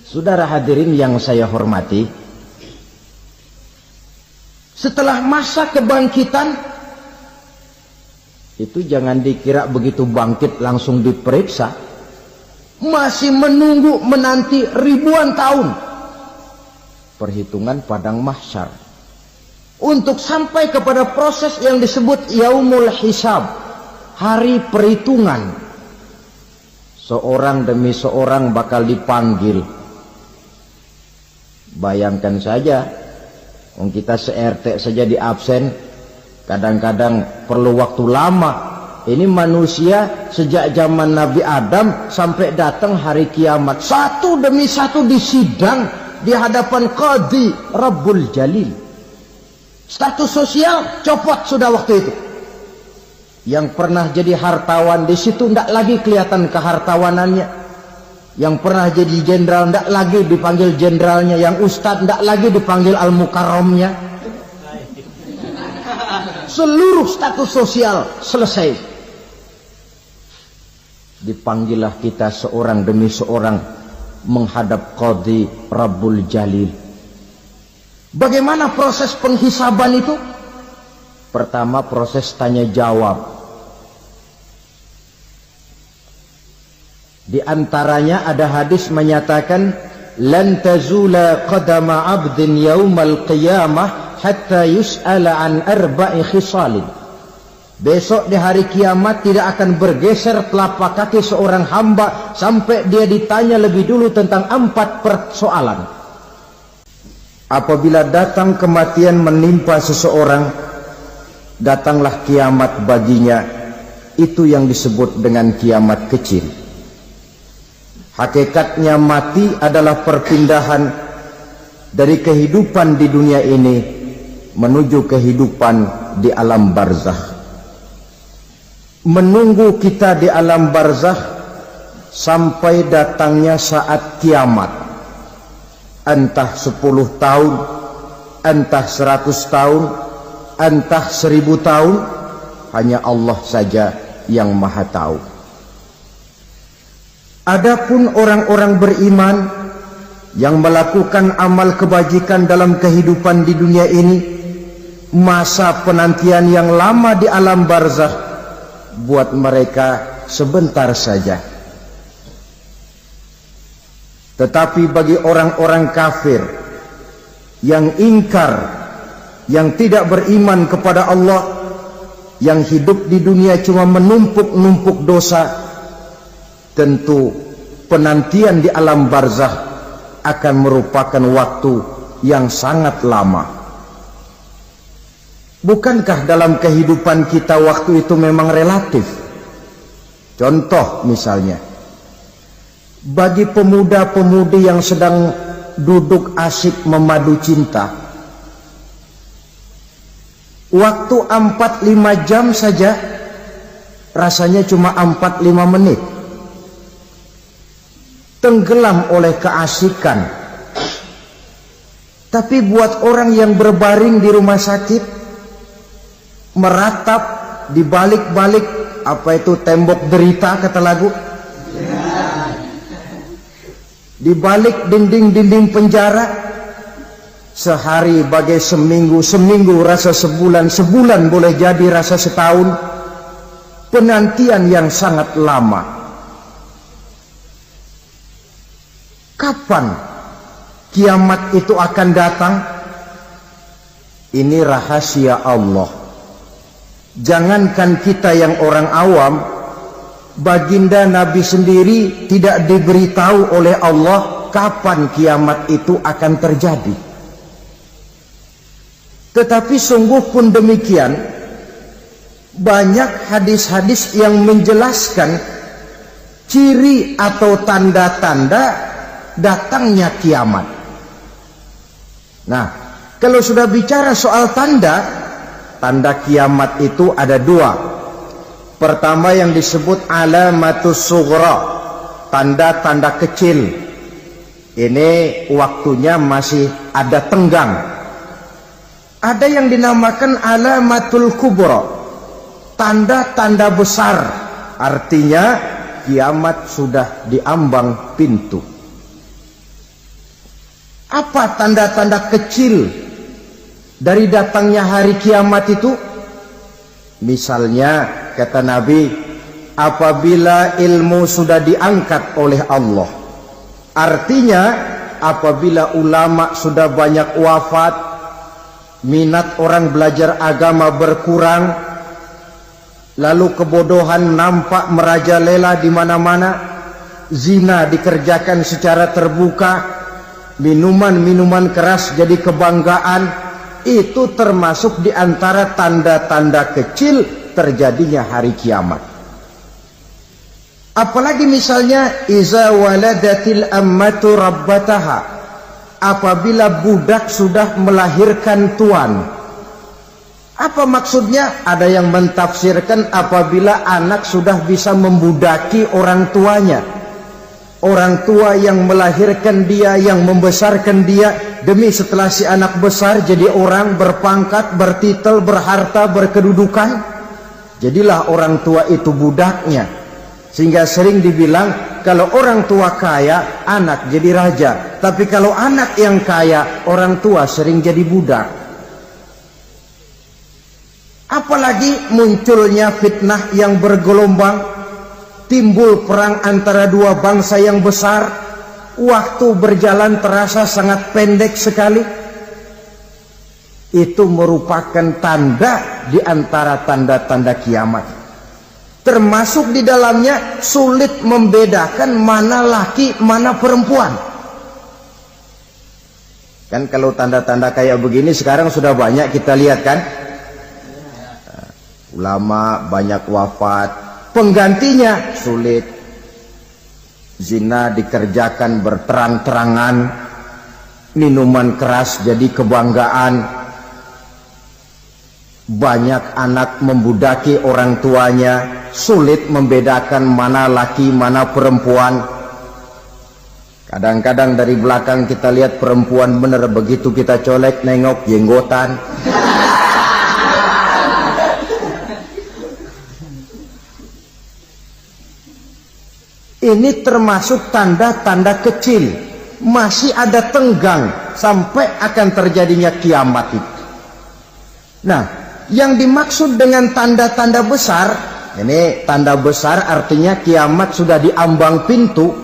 Saudara hadirin yang saya hormati, setelah masa kebangkitan itu jangan dikira begitu bangkit langsung diperiksa, masih menunggu menanti ribuan tahun perhitungan padang mahsyar untuk sampai kepada proses yang disebut yaumul hisab, hari perhitungan. Seorang demi seorang bakal dipanggil. Bayangkan saja, kita se-RT saja di absen, kadang-kadang perlu waktu lama. Ini manusia sejak zaman Nabi Adam sampai datang hari kiamat, satu demi satu disidang di hadapan Qadhi Rabbul Jalil. Status sosial copot sudah waktu itu. Yang pernah jadi hartawan di situ tidak lagi kelihatan kehartawanannya. Yang pernah jadi jenderal tidak lagi dipanggil jenderalnya. Yang ustadz tidak lagi dipanggil al-mukarramnya. Seluruh status sosial selesai. Dipanggillah kita seorang demi seorang menghadap Qadhi Rabbul Jalil. Bagaimana proses penghisaban itu? Pertama, proses tanya jawab. Di antaranya ada hadis menyatakan, lan tazula qadama 'abdin yaumal qiyamah hatta yus'ala an arba'i khisalin. Besok di hari kiamat tidak akan bergeser telapak kaki seorang hamba sampai dia ditanya lebih dulu tentang 4 persoalan. Apabila datang kematian menimpa seseorang, datanglah kiamat baginya. Itu yang disebut dengan kiamat kecil. Hakikatnya mati adalah perpindahan dari kehidupan di dunia ini menuju kehidupan di alam barzakh. Menunggu kita di alam barzakh sampai datangnya saat kiamat. Entah 10 tahun, entah 100 tahun, entah 1000 tahun, hanya Allah saja yang maha tahu. Adapun orang-orang beriman yang melakukan amal kebajikan dalam kehidupan di dunia ini, masa penantian yang lama di alam barzakh buat mereka sebentar saja. Tetapi bagi orang-orang kafir yang ingkar, yang tidak beriman kepada Allah, yang hidup di dunia cuma menumpuk-numpuk dosa, tentu penantian di alam barzakh akan merupakan waktu yang sangat lama. Bukankah dalam kehidupan kita waktu itu memang relatif? Contoh misalnya, bagi pemuda-pemudi yang sedang duduk asyik memadu cinta, waktu 4-5 jam saja rasanya cuma 4-5 menit. Tenggelam oleh keasikan. Tapi buat orang yang berbaring di rumah sakit, meratap di balik-balik apa itu tembok derita kata lagu, di balik dinding-dinding penjara, sehari bagai seminggu, seminggu rasa sebulan, sebulan boleh jadi rasa setahun. Penantian yang sangat lama. Kapan kiamat itu akan datang? Ini rahasia Allah. Jangankan kita yang orang awam, baginda Nabi sendiri tidak diberitahu oleh Allah kapan kiamat itu akan terjadi. Tetapi sungguh pun demikian, banyak hadis-hadis yang menjelaskan ciri atau tanda-tanda datangnya kiamat. Nah, kalau sudah bicara soal tanda kiamat itu ada 2. Pertama yang disebut alamatus sughra, tanda-tanda kecil. Ini waktunya masih ada tenggang. Ada yang dinamakan alamatul kubra, tanda-tanda besar, artinya kiamat sudah diambang pintu. Apa tanda-tanda kecil dari datangnya hari kiamat itu? Misalnya kata Nabi, apabila ilmu sudah diangkat oleh Allah, artinya apabila ulama sudah banyak wafat, minat orang belajar agama berkurang, lalu kebodohan nampak merajalela di mana-mana, zina dikerjakan secara terbuka, minuman-minuman keras jadi kebanggaan, itu termasuk di antara tanda-tanda kecil terjadinya hari kiamat. Apalagi misalnya iza waladatil ammatu rabbataha, apabila budak sudah melahirkan tuan. Apa maksudnya? Ada yang mentafsirkan apabila anak sudah bisa membudaki orang tuanya. Orang tua yang melahirkan dia, yang membesarkan dia, demi setelah si anak besar jadi orang berpangkat, bertitel, berharta, berkedudukan, jadilah orang tua itu budaknya. Sehingga sering dibilang kalau orang tua kaya, anak jadi raja. Tapi kalau anak yang kaya, orang tua sering jadi budak. Apalagi munculnya fitnah yang bergelombang, timbul perang antara dua bangsa yang besar, waktu berjalan terasa sangat pendek sekali. Itu merupakan tanda di antara tanda-tanda kiamat. Termasuk di dalamnya sulit membedakan mana laki, mana perempuan. Kan kalau tanda-tanda kayak begini sekarang sudah banyak kita lihat kan. Ulama banyak wafat, penggantinya sulit. Zina dikerjakan berterang-terangan, minuman keras jadi kebanggaan, banyak anak membudaki orang tuanya, sulit membedakan mana laki mana perempuan. Kadang-kadang dari belakang kita lihat perempuan bener, begitu kita colek nengok jenggotan. Ini termasuk tanda-tanda kecil, masih ada tenggang sampai akan terjadinya kiamat itu. Nah, yang dimaksud dengan tanda-tanda besar, ini tanda besar artinya kiamat sudah di ambang pintu.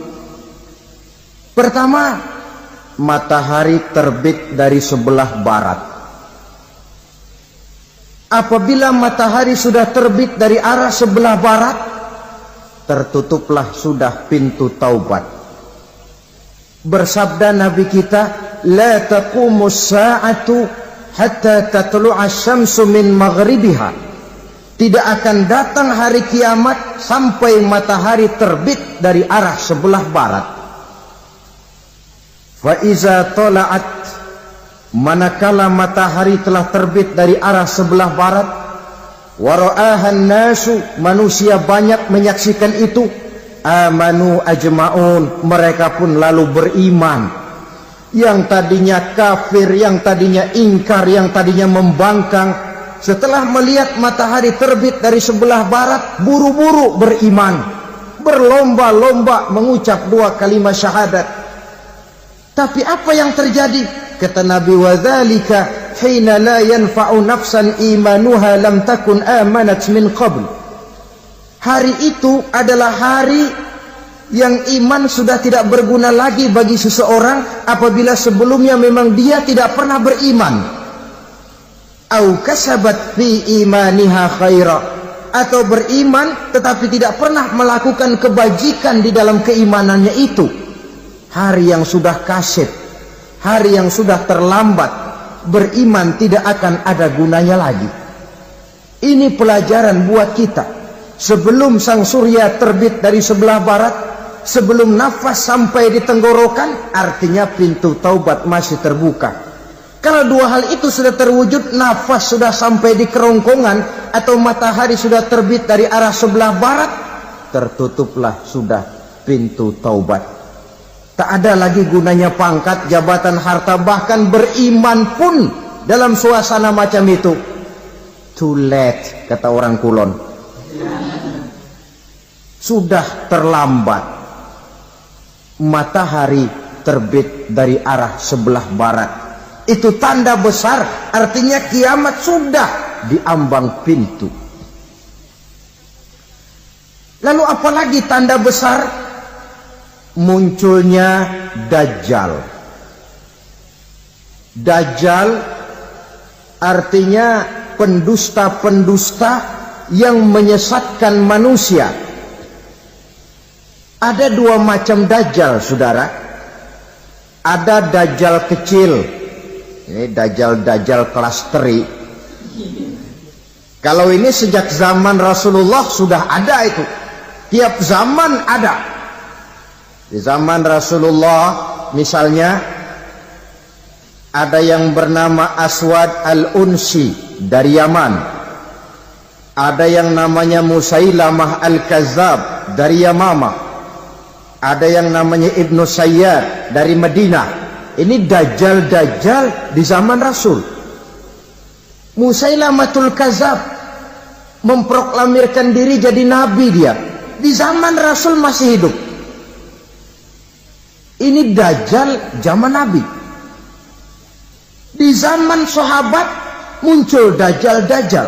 Pertama, matahari terbit dari sebelah barat. Apabila matahari sudah terbit dari arah sebelah barat, tertutuplah sudah pintu taubat. Bersabda Nabi kita, la taqumus sa'atu hatta tatlu'a syamsu min maghribiha. Tidak akan datang hari kiamat sampai matahari terbit dari arah sebelah barat. Fa iza tala'at, manakala matahari telah terbit dari arah sebelah barat, wara'ahan nasu, manusia banyak menyaksikan itu, amanu ajma'un, mereka pun lalu beriman. Yang tadinya kafir, yang tadinya ingkar, yang tadinya membangkang, setelah melihat matahari terbit dari sebelah barat, buru-buru beriman, berlomba-lomba mengucap dua kalimat syahadat. Tapi apa yang terjadi? Kata Nabi, wadzalika hina la yanfa'u nafsan imanuha lam takun amanat min qabl. Hari itu adalah hari yang iman sudah tidak berguna lagi bagi seseorang apabila sebelumnya memang dia tidak pernah beriman. Au kasabat fi imaniha khaira, atau beriman tetapi tidak pernah melakukan kebajikan di dalam keimanannya itu. Hari yang sudah kasib, hari yang sudah terlambat, beriman tidak akan ada gunanya lagi. Ini pelajaran buat kita. Sebelum sang surya terbit dari sebelah barat, sebelum nafas sampai di tenggorokan, artinya pintu taubat masih terbuka. Kalau dua hal itu sudah terwujud, nafas sudah sampai di kerongkongan atau matahari sudah terbit dari arah sebelah barat, tertutuplah sudah pintu taubat. Tak ada lagi gunanya pangkat, jabatan, harta, bahkan beriman pun dalam suasana macam itu. Too late, kata orang Kulon. Sudah terlambat. Matahari terbit dari arah sebelah barat. Itu tanda besar, artinya kiamat sudah di ambang pintu. Lalu apalagi tanda besar? Munculnya Dajjal. Dajjal artinya pendusta-pendusta yang menyesatkan manusia. Ada dua macam Dajjal, saudara. Ada Dajjal kecil. Ini Dajjal kelas teri. Kalau ini sejak zaman Rasulullah sudah ada itu. Tiap zaman ada. Di zaman Rasulullah misalnya ada yang bernama Aswad al-Unsi dari Yaman. Ada yang namanya Musailamah al-Kazzab dari Yamama. Ada yang namanya Ibnu Sayyad dari Madinah. Ini Dajjal-Dajjal di zaman Rasul. Musailamatul Kazzab memproklamirkan diri jadi nabi dia. Di zaman Rasul masih hidup. Ini Dajjal zaman Nabi. Di zaman sahabat muncul Dajjal-Dajjal.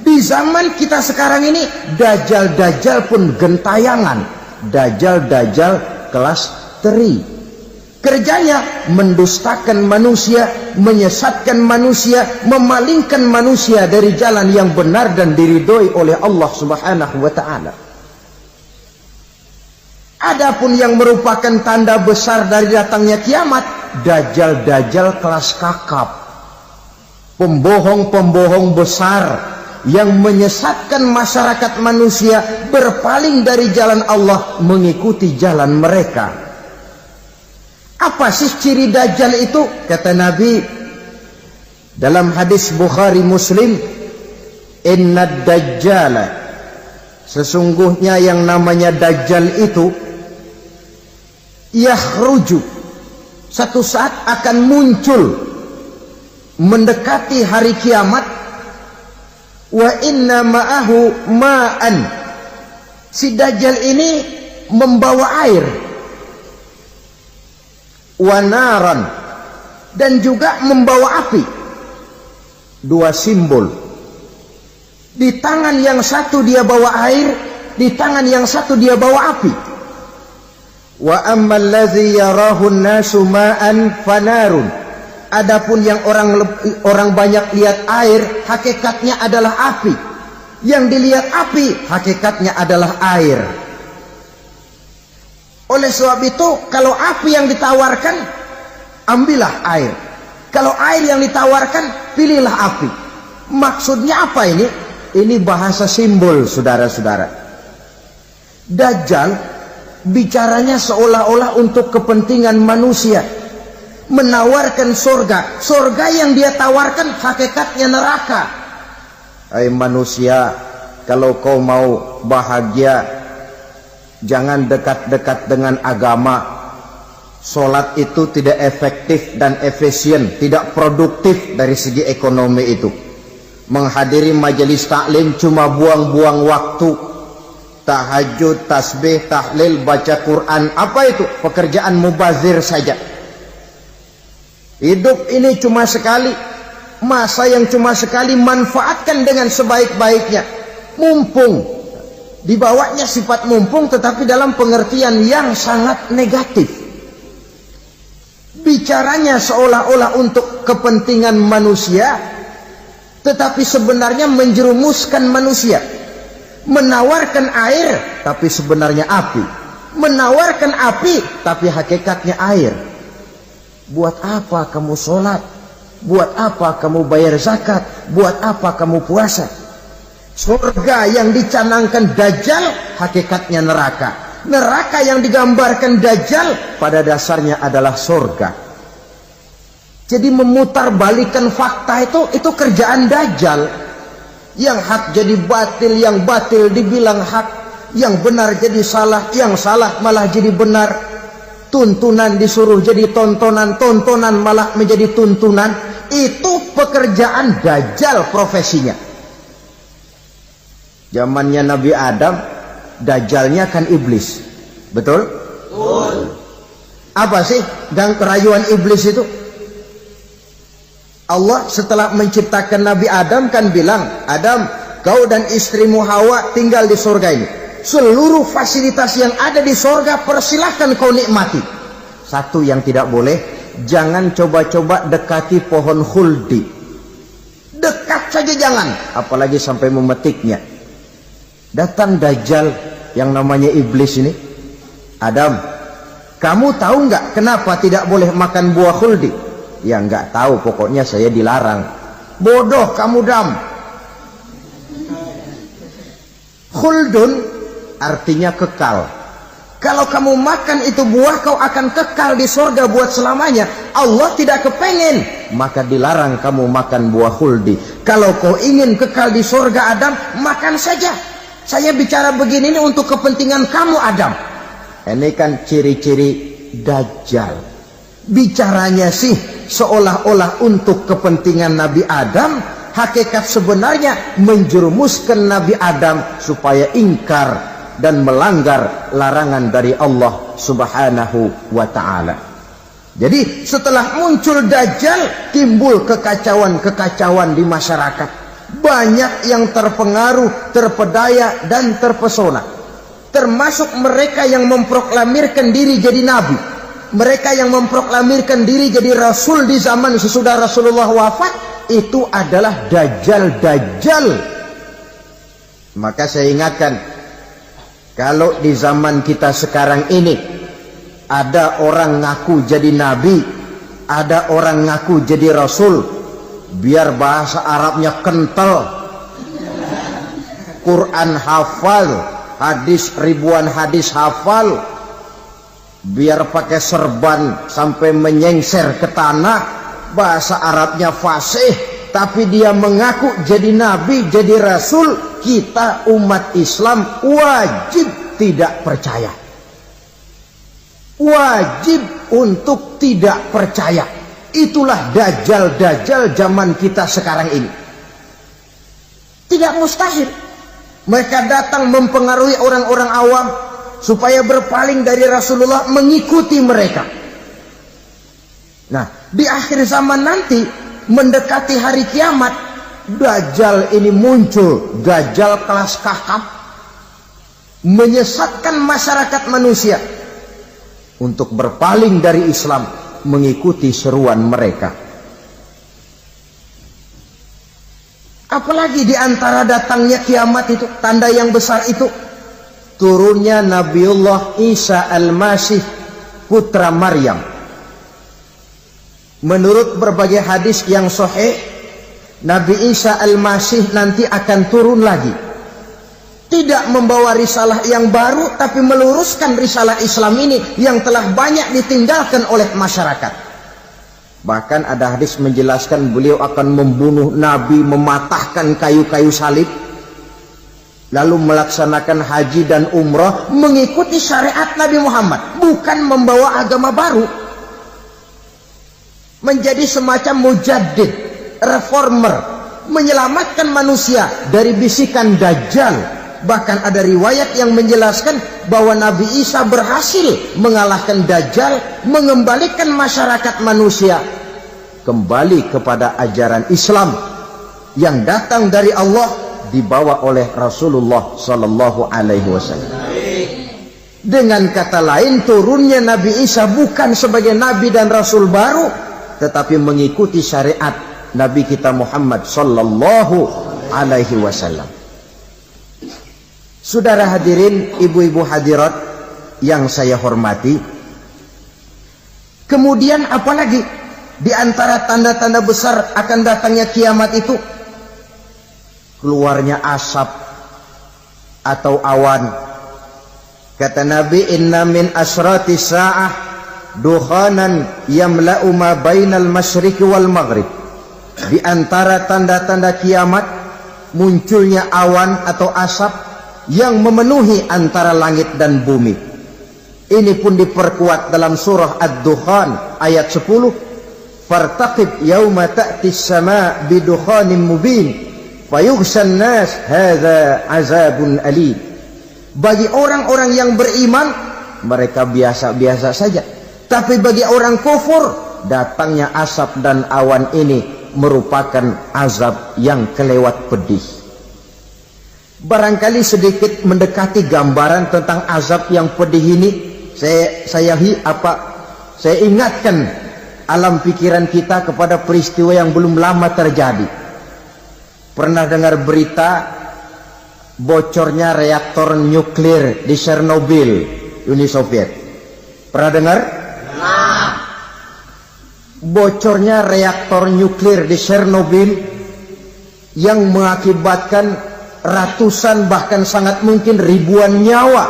Di zaman kita sekarang ini Dajjal-Dajjal pun gentayangan. Dajjal-Dajjal kelas teri. Kerjanya mendustakan manusia, menyesatkan manusia, memalingkan manusia dari jalan yang benar dan diridhoi oleh Allah Subhanahu wa taala. Adapun yang merupakan tanda besar dari datangnya kiamat, Dajjal-Dajjal kelas kakap. Pembohong-pembohong besar yang menyesatkan masyarakat manusia berpaling dari jalan Allah mengikuti jalan mereka. Apa sih ciri Dajjal itu? Kata Nabi dalam hadis Bukhari Muslim, "Inna Dajjala", sesungguhnya yang namanya Dajjal itu yakhruju, satu saat akan muncul mendekati hari kiamat. Wa inna ma'ahu ma'an, si Dajjal ini membawa air. Wa naran, dan juga membawa api. Dua simbol. Di tangan yang satu dia bawa air, di tangan yang satu dia bawa api. Wa ammal ladzi yarahu an-nasu ma'an fanarun. Adapun yang orang banyak lihat air, hakikatnya adalah api. Yang dilihat api, hakikatnya adalah air. Oleh sebab itu, kalau api yang ditawarkan, ambillah air. Kalau air yang ditawarkan, pilihlah api. Maksudnya apa ini? Ini bahasa simbol, saudara-saudara. Dajjal bicaranya seolah-olah untuk kepentingan manusia, menawarkan surga. Surga yang dia tawarkan hakikatnya neraka. Hai manusia, kalau kau mau bahagia, jangan dekat-dekat dengan agama. Solat itu tidak efektif dan efisien, tidak produktif dari segi ekonomi itu. Menghadiri majelis taklim cuma buang-buang waktu. Tahajud, tasbih, tahlil, baca Quran, apa itu? Pekerjaan mubazir saja. Hidup ini cuma sekali, masa yang cuma sekali, manfaatkan dengan sebaik-baiknya. Mumpung. Dibawanya sifat mumpung, tetapi dalam pengertian yang sangat negatif. Bicaranya seolah-olah untuk kepentingan manusia, tetapi sebenarnya menjerumuskan manusia. Menawarkan air, tapi sebenarnya api. Menawarkan api, tapi hakikatnya air. Buat apa kamu sholat? Buat apa kamu bayar zakat? Buat apa kamu puasa? Surga yang dicanangkan Dajjal, hakikatnya neraka. Neraka yang digambarkan Dajjal, pada dasarnya adalah surga. Jadi memutarbalikkan fakta itu kerjaan Dajjal. Yang hak jadi batil, yang batil dibilang hak, yang benar jadi salah, yang salah malah jadi benar. Tuntunan disuruh jadi tontonan, tontonan malah menjadi tuntunan. Itu pekerjaan Dajjal profesinya. Zamannya Nabi Adam, Dajjalnya kan iblis. Betul? Betul. Apa sih gang kerayuan iblis itu? Allah setelah menciptakan Nabi Adam kan bilang, Adam, kau dan istrimu Hawa tinggal di surga ini. Seluruh fasilitas yang ada di surga persilahkan kau nikmati. Satu yang tidak boleh, jangan coba-coba dekati pohon khuldi. Dekat saja jangan, apalagi sampai memetiknya. Datang Dajjal yang namanya iblis ini. Adam, kamu tahu nggak kenapa tidak boleh makan buah khuldi? Ya nggak tahu, pokoknya saya dilarang. Bodoh kamu, Dam. Khuldun artinya kekal. Kalau kamu makan itu buah, kau akan kekal di surga buat selamanya. Allah tidak kepengen, maka dilarang kamu makan buah khuldi. Kalau kau ingin kekal di surga, Adam, makan saja. Saya bicara begini ini untuk kepentingan kamu, Adam. Ini kan ciri-ciri Dajjal. Bicaranya sih seolah-olah untuk kepentingan Nabi Adam. Hakikat sebenarnya menjerumuskan Nabi Adam supaya ingkar dan melanggar larangan dari Allah Subhanahu wa ta'ala. Jadi setelah muncul Dajjal, timbul kekacauan-kekacauan di masyarakat. Banyak yang terpengaruh, terpedaya dan terpesona. Termasuk mereka yang memproklamirkan diri jadi nabi. Mereka yang memproklamirkan diri jadi rasul di zaman sesudah Rasulullah wafat, itu adalah Dajjal-Dajjal. Maka saya ingatkan, kalau di zaman kita sekarang ini ada orang ngaku jadi nabi, ada orang ngaku jadi rasul, biar bahasa Arabnya kental, Quran hafal, hadis ribuan hadis hafal, biar pakai serban sampai menyengser ke tanah, bahasa Arabnya fasih, tapi dia mengaku jadi nabi, jadi rasul. Kita umat Islam wajib tidak percaya, wajib untuk tidak percaya. Itulah Dajjal-Dajjal zaman kita sekarang ini. Tidak mustahil mereka datang mempengaruhi orang-orang awam supaya berpaling dari Rasulullah, mengikuti mereka. Nah, di akhir zaman nanti, mendekati hari kiamat, Dajjal ini muncul, Dajjal kelas kakap, menyesatkan masyarakat manusia untuk berpaling dari Islam, mengikuti seruan mereka. Apalagi di antara datangnya kiamat itu, tanda yang besar itu, turunnya Nabiullah Isa Al-Masih, putra Maryam. Menurut berbagai hadis yang sahih, Nabi Isa Al-Masih nanti akan turun lagi. Tidak membawa risalah yang baru, tapi meluruskan risalah Islam ini yang telah banyak ditinggalkan oleh masyarakat. Bahkan ada hadis menjelaskan beliau akan membunuh Nabi, mematahkan kayu-kayu salib, lalu melaksanakan haji dan umrah mengikuti syariat Nabi Muhammad, bukan membawa agama baru. Menjadi semacam mujaddid, reformer, menyelamatkan manusia dari bisikan Dajjal. Bahkan ada riwayat yang menjelaskan bahwa Nabi Isa berhasil mengalahkan Dajjal, mengembalikan masyarakat manusia kembali kepada ajaran Islam yang datang dari Allah, dibawa oleh Rasulullah Sallallahu Alaihi Wasallam. Dengan kata lain, turunnya Nabi Isa bukan sebagai Nabi dan Rasul baru, tetapi mengikuti syariat Nabi kita Muhammad Sallallahu Alaihi Wasallam. Saudara hadirin, ibu-ibu hadirat yang saya hormati, kemudian apalagi di antara tanda-tanda besar akan datangnya kiamat itu? Keluarnya asap atau awan. Kata Nabi, inna min asrati sa'ah dukhanan yamla'u ma bainal masyriqi wal maghrib. Di antara tanda-tanda kiamat, munculnya awan atau asap yang memenuhi antara langit dan bumi. Ini pun diperkuat dalam surah Ad-Dukhan ayat 10. Fartaqib yauma ta'ti as-sama' bidukhanin mubin fayughshan nas hadza azabun alim. Bagi orang-orang yang beriman, mereka biasa-biasa saja. Tapi bagi orang kufur, datangnya asap dan awan ini merupakan azab yang kelewat pedih. Barangkali sedikit mendekati gambaran tentang azab yang pedih ini, saya ingatkan alam pikiran kita kepada peristiwa yang belum lama terjadi. Pernah dengar berita bocornya reaktor nuklir di Chernobyl, Uni Soviet? Pernah dengar? Bocornya reaktor nuklir di Chernobyl yang mengakibatkan ratusan bahkan sangat mungkin ribuan nyawa.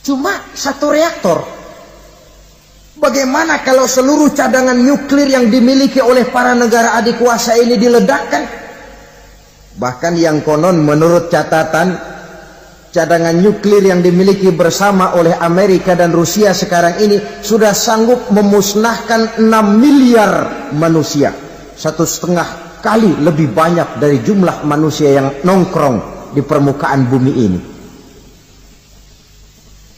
Cuma satu reaktor. Bagaimana kalau seluruh cadangan nuklir yang dimiliki oleh para negara adikuasa ini diledakkan? Bahkan yang konon menurut catatan, cadangan nuklir yang dimiliki bersama oleh Amerika dan Rusia sekarang ini sudah sanggup memusnahkan 6 miliar manusia. 1,5 kali lebih banyak dari jumlah manusia yang nongkrong di permukaan bumi ini.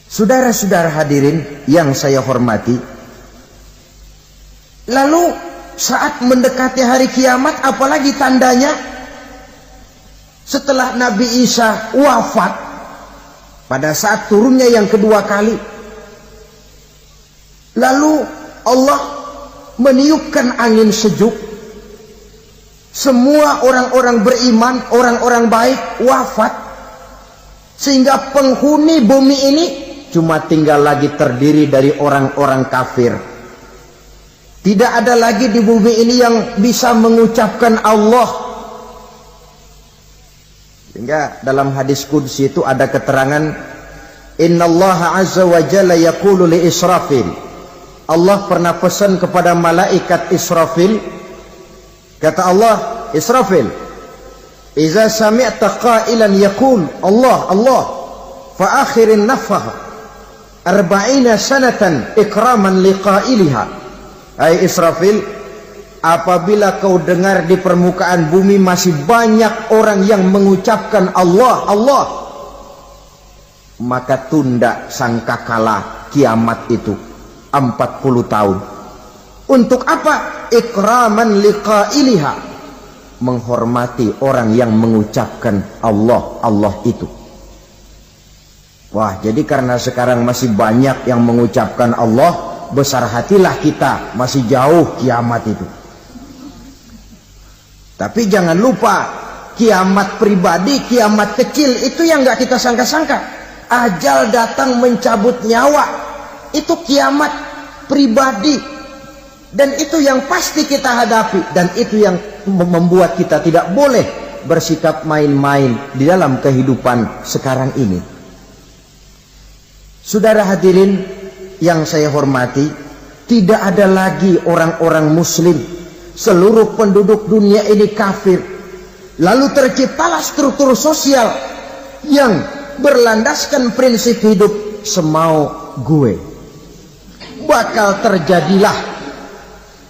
Saudara-saudara hadirin yang saya hormati, lalu saat mendekati hari kiamat, apalagi tandanya setelah Nabi Isa wafat, pada saat turunnya yang kedua kali, lalu Allah meniupkan angin sejuk. Semua orang-orang beriman, orang-orang baik wafat, sehingga penghuni bumi ini cuma tinggal lagi terdiri dari orang-orang kafir. Tidak ada lagi di bumi ini yang bisa mengucapkan Allah. Sehingga dalam hadis qudsi itu ada keterangan, Innallaha azza wa jalla yaqulu li Israfil. Allah pernah pesan kepada malaikat Israfil, kata Allah, Israfil, iza sami'ta qailan yaqul Allah Allah fa akhirin nafah 40 sanatan ikraman liqailiha. Hai Israfil, apabila kau dengar di permukaan bumi masih banyak orang yang mengucapkan Allah Allah, maka tunda sangkakala kiamat itu 40 tahun. Untuk apa? Ikraman liqailiha, menghormati orang yang mengucapkan Allah Allah itu. Wah, jadi karena sekarang masih banyak yang mengucapkan Allah, besar hatilah kita, masih jauh kiamat itu. Tapi jangan lupa, kiamat pribadi, kiamat kecil itu yang gak kita sangka-sangka. Ajal datang mencabut nyawa, itu kiamat pribadi. Dan itu yang pasti kita hadapi, dan itu yang membuat kita tidak boleh bersikap main-main di dalam kehidupan sekarang ini. Saudara hadirin yang saya hormati, tidak ada lagi orang-orang muslim. Seluruh penduduk dunia ini kafir. Lalu terciptalah struktur sosial yang berlandaskan prinsip hidup semau gue. Bakal terjadilah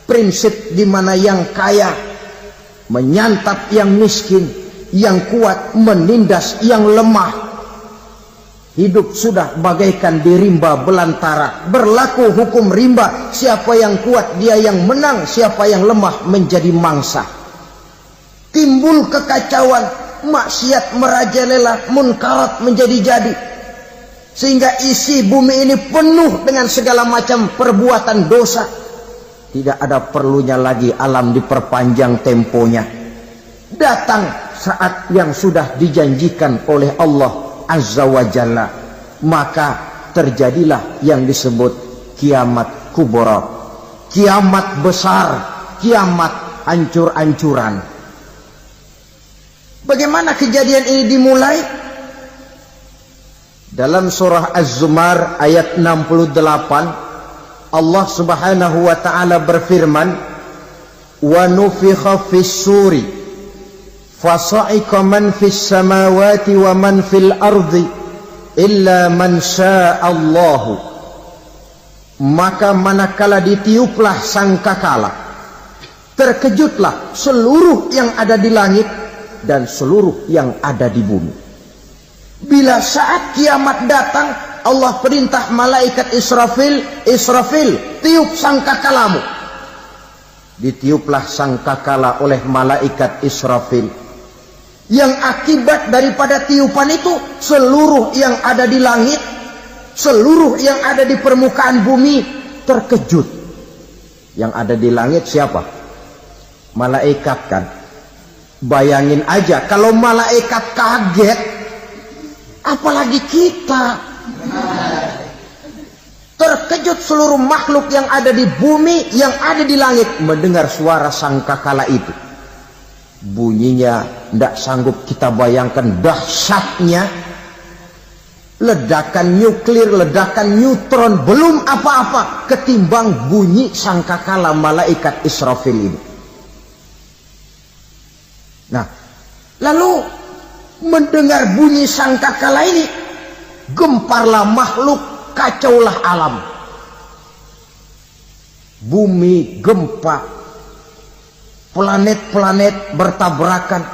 prinsip di mana yang kaya menyantap yang miskin, yang kuat menindas yang lemah. Hidup sudah bagaikan di rimba belantara. Berlaku hukum rimba, siapa yang kuat dia yang menang, siapa yang lemah menjadi mangsa. Timbul kekacauan, maksiat merajalela, munkarat menjadi-jadi, sehingga isi bumi ini penuh dengan segala macam perbuatan dosa. Tidak ada perlunya lagi alam diperpanjang temponya. Datang saat yang sudah dijanjikan oleh Allah Azza wa Jalla, maka terjadilah yang disebut kiamat kubra, kiamat besar, kiamat hancur-hancuran. Bagaimana kejadian ini dimulai? Dalam surah Az-Zumar ayat 68, Allah subhanahu wa ta'ala berfirman, wa nufikha fis suri fasa'iqa man fis samawati wa man fil ardi illa man sya'allahu. Maka manakala ditiuplah sangkakala, terkejutlah seluruh yang ada di langit dan seluruh yang ada di bumi. Bila saat kiamat datang, Allah perintah malaikat Israfil, Israfil, tiup sangkakalamu. Ditiuplah sangkakala oleh malaikat Israfil. Yang akibat daripada tiupan itu, seluruh yang ada di langit, seluruh yang ada di permukaan bumi terkejut. Yang ada di langit siapa? Malaikat kan. Bayangin aja kalau malaikat kaget, apalagi kita. Terkejut seluruh makhluk yang ada di bumi, yang ada di langit mendengar suara sangkakala itu. Bunyinya tidak sanggup kita bayangkan dahsyatnya. Ledakan nuklir, ledakan neutron, belum apa-apa ketimbang bunyi sangkakala malaikat Israfil ini. Nah, lalu mendengar bunyi sangkakala ini, gemparlah makhluk, kacaulah alam. Bumi gempa, planet-planet bertabrakan,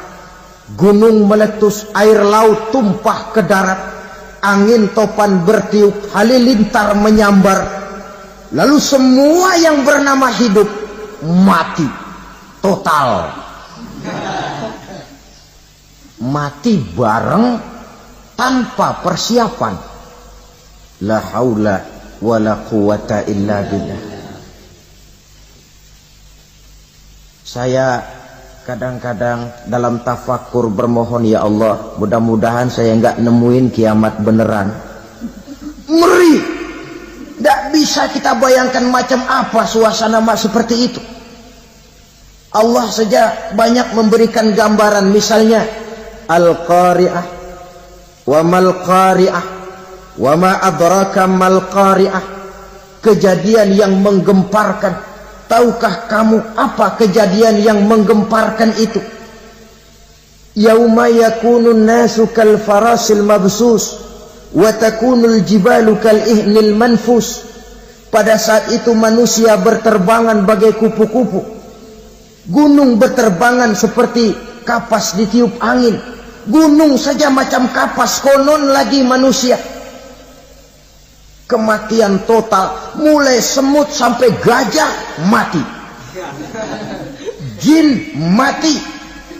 gunung meletus, air laut tumpah ke darat, angin topan bertiup, halilintar menyambar. Lalu semua yang bernama hidup mati total. Mati bareng tanpa persiapan. La haula wa la quwata illa billah. Saya kadang-kadang dalam tafakur bermohon, ya Allah, mudah-mudahan saya enggak nemuin kiamat beneran. Ngeri. Tidak bisa kita bayangkan macam apa suasana seperti itu. Allah saja banyak memberikan gambaran, misalnya Al-Qari'ah, wa mal qari'ah, wa ma adraka mal qari'ah. Kejadian yang menggemparkan. Tahukah kamu apa kejadian yang menggemparkan itu? Yauma yakunun nasu kal farasil mabsus wa takunul jibalu kal ihnil manfus. Pada saat itu manusia berterbangan bagai kupu-kupu. Gunung berterbangan seperti kapas ditiup angin. Gunung saja macam kapas, konon lagi manusia. Kematian total, mulai semut sampai gajah mati, jin mati,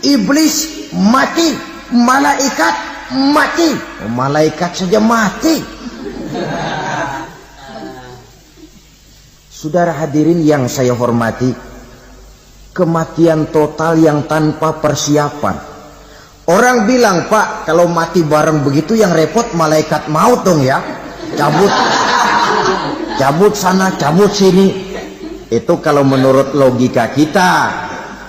iblis mati, malaikat mati. Malaikat saja mati. Saudara hadirin yang saya hormati, kematian total yang tanpa persiapan. Orang bilang, Pak, kalau mati bareng begitu yang repot malaikat maut dong ya. Cabut sana, cabut sini. Itu kalau menurut logika kita,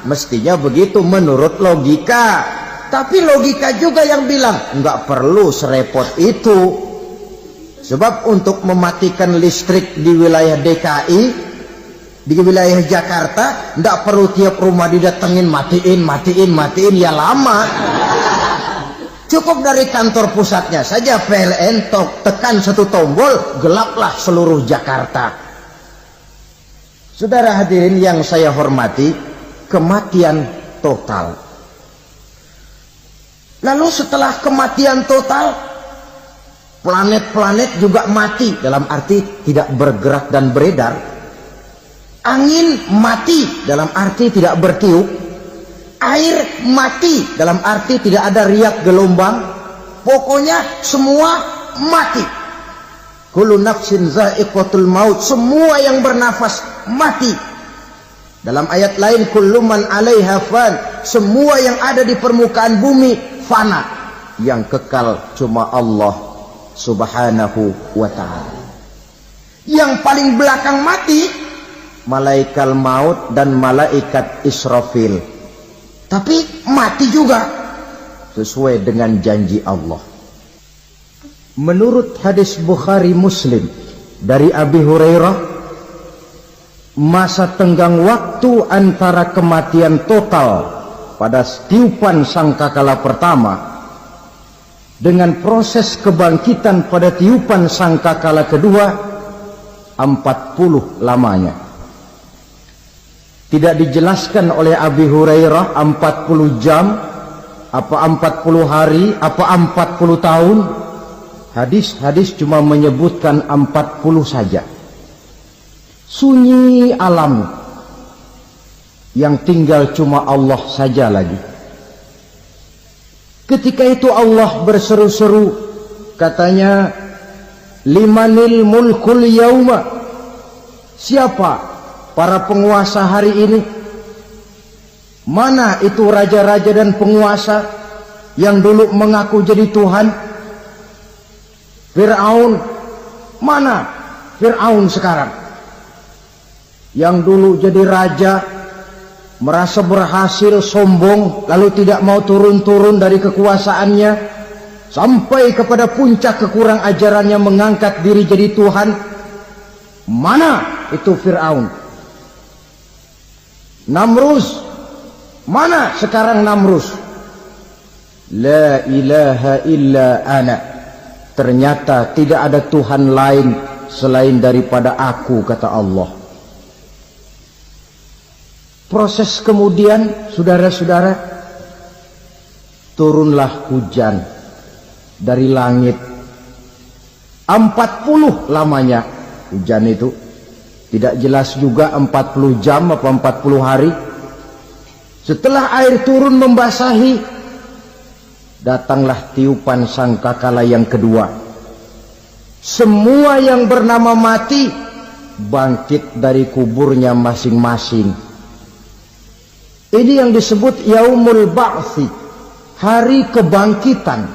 mestinya begitu menurut logika. Tapi logika juga yang bilang nggak perlu serepot itu. Sebab untuk mematikan listrik di wilayah DKI, di wilayah Jakarta, nggak perlu tiap rumah didatengin matiin, ya lama. Cukup dari kantor pusatnya saja PLN tekan satu tombol, gelaplah seluruh Jakarta. Saudara hadirin yang saya hormati, kematian total. Lalu setelah kematian total, planet-planet juga mati, dalam arti tidak bergerak dan beredar. Angin mati, dalam arti tidak bertiup. Air mati, dalam arti tidak ada riak gelombang. Pokoknya semua mati. Kullu nafsin za'iqatul maut, semua yang bernafas mati. Dalam ayat lain, kullu man 'alaiha fan, semua yang ada di permukaan bumi fana. Yang kekal cuma Allah Subhanahu wa ta'ala. Yang paling belakang mati malaikat maut dan malaikat Israfil. Tapi mati juga sesuai dengan janji Allah. Menurut hadis Bukhari Muslim dari Abi Hurairah, masa tenggang waktu antara kematian total pada tiupan sangkakala pertama dengan proses kebangkitan pada tiupan sangkakala kedua 40 lamanya. Tidak dijelaskan oleh Abi Hurairah 40 jam, apa 40 hari, apa 40 tahun. Hadis-hadis cuma menyebutkan 40 saja. Sunyi alam, yang tinggal cuma Allah saja lagi. Ketika itu Allah berseru-seru, katanya, limanil mulkul yauma, siapa para penguasa hari ini? Mana itu raja-raja dan penguasa yang dulu mengaku jadi Tuhan? Fir'aun, mana Fir'aun sekarang? Yang dulu jadi raja, merasa berhasil, sombong, lalu tidak mau turun-turun dari kekuasaannya, sampai kepada puncak kekurang ajarannya mengangkat diri jadi Tuhan. Mana itu Fir'aun? Namrus, mana sekarang Namrus? La ilaha illa ana, ternyata tidak ada Tuhan lain selain daripada aku, kata Allah. Proses kemudian, saudara-saudara, turunlah hujan dari langit. 40 lamanya hujan itu. Tidak jelas juga 40 jam apa 40 hari. Setelah air turun membasahi, datanglah tiupan sangkakala yang kedua. Semua yang bernama mati bangkit dari kuburnya masing-masing. Ini yang disebut Yaumul Ba'thi, hari kebangkitan.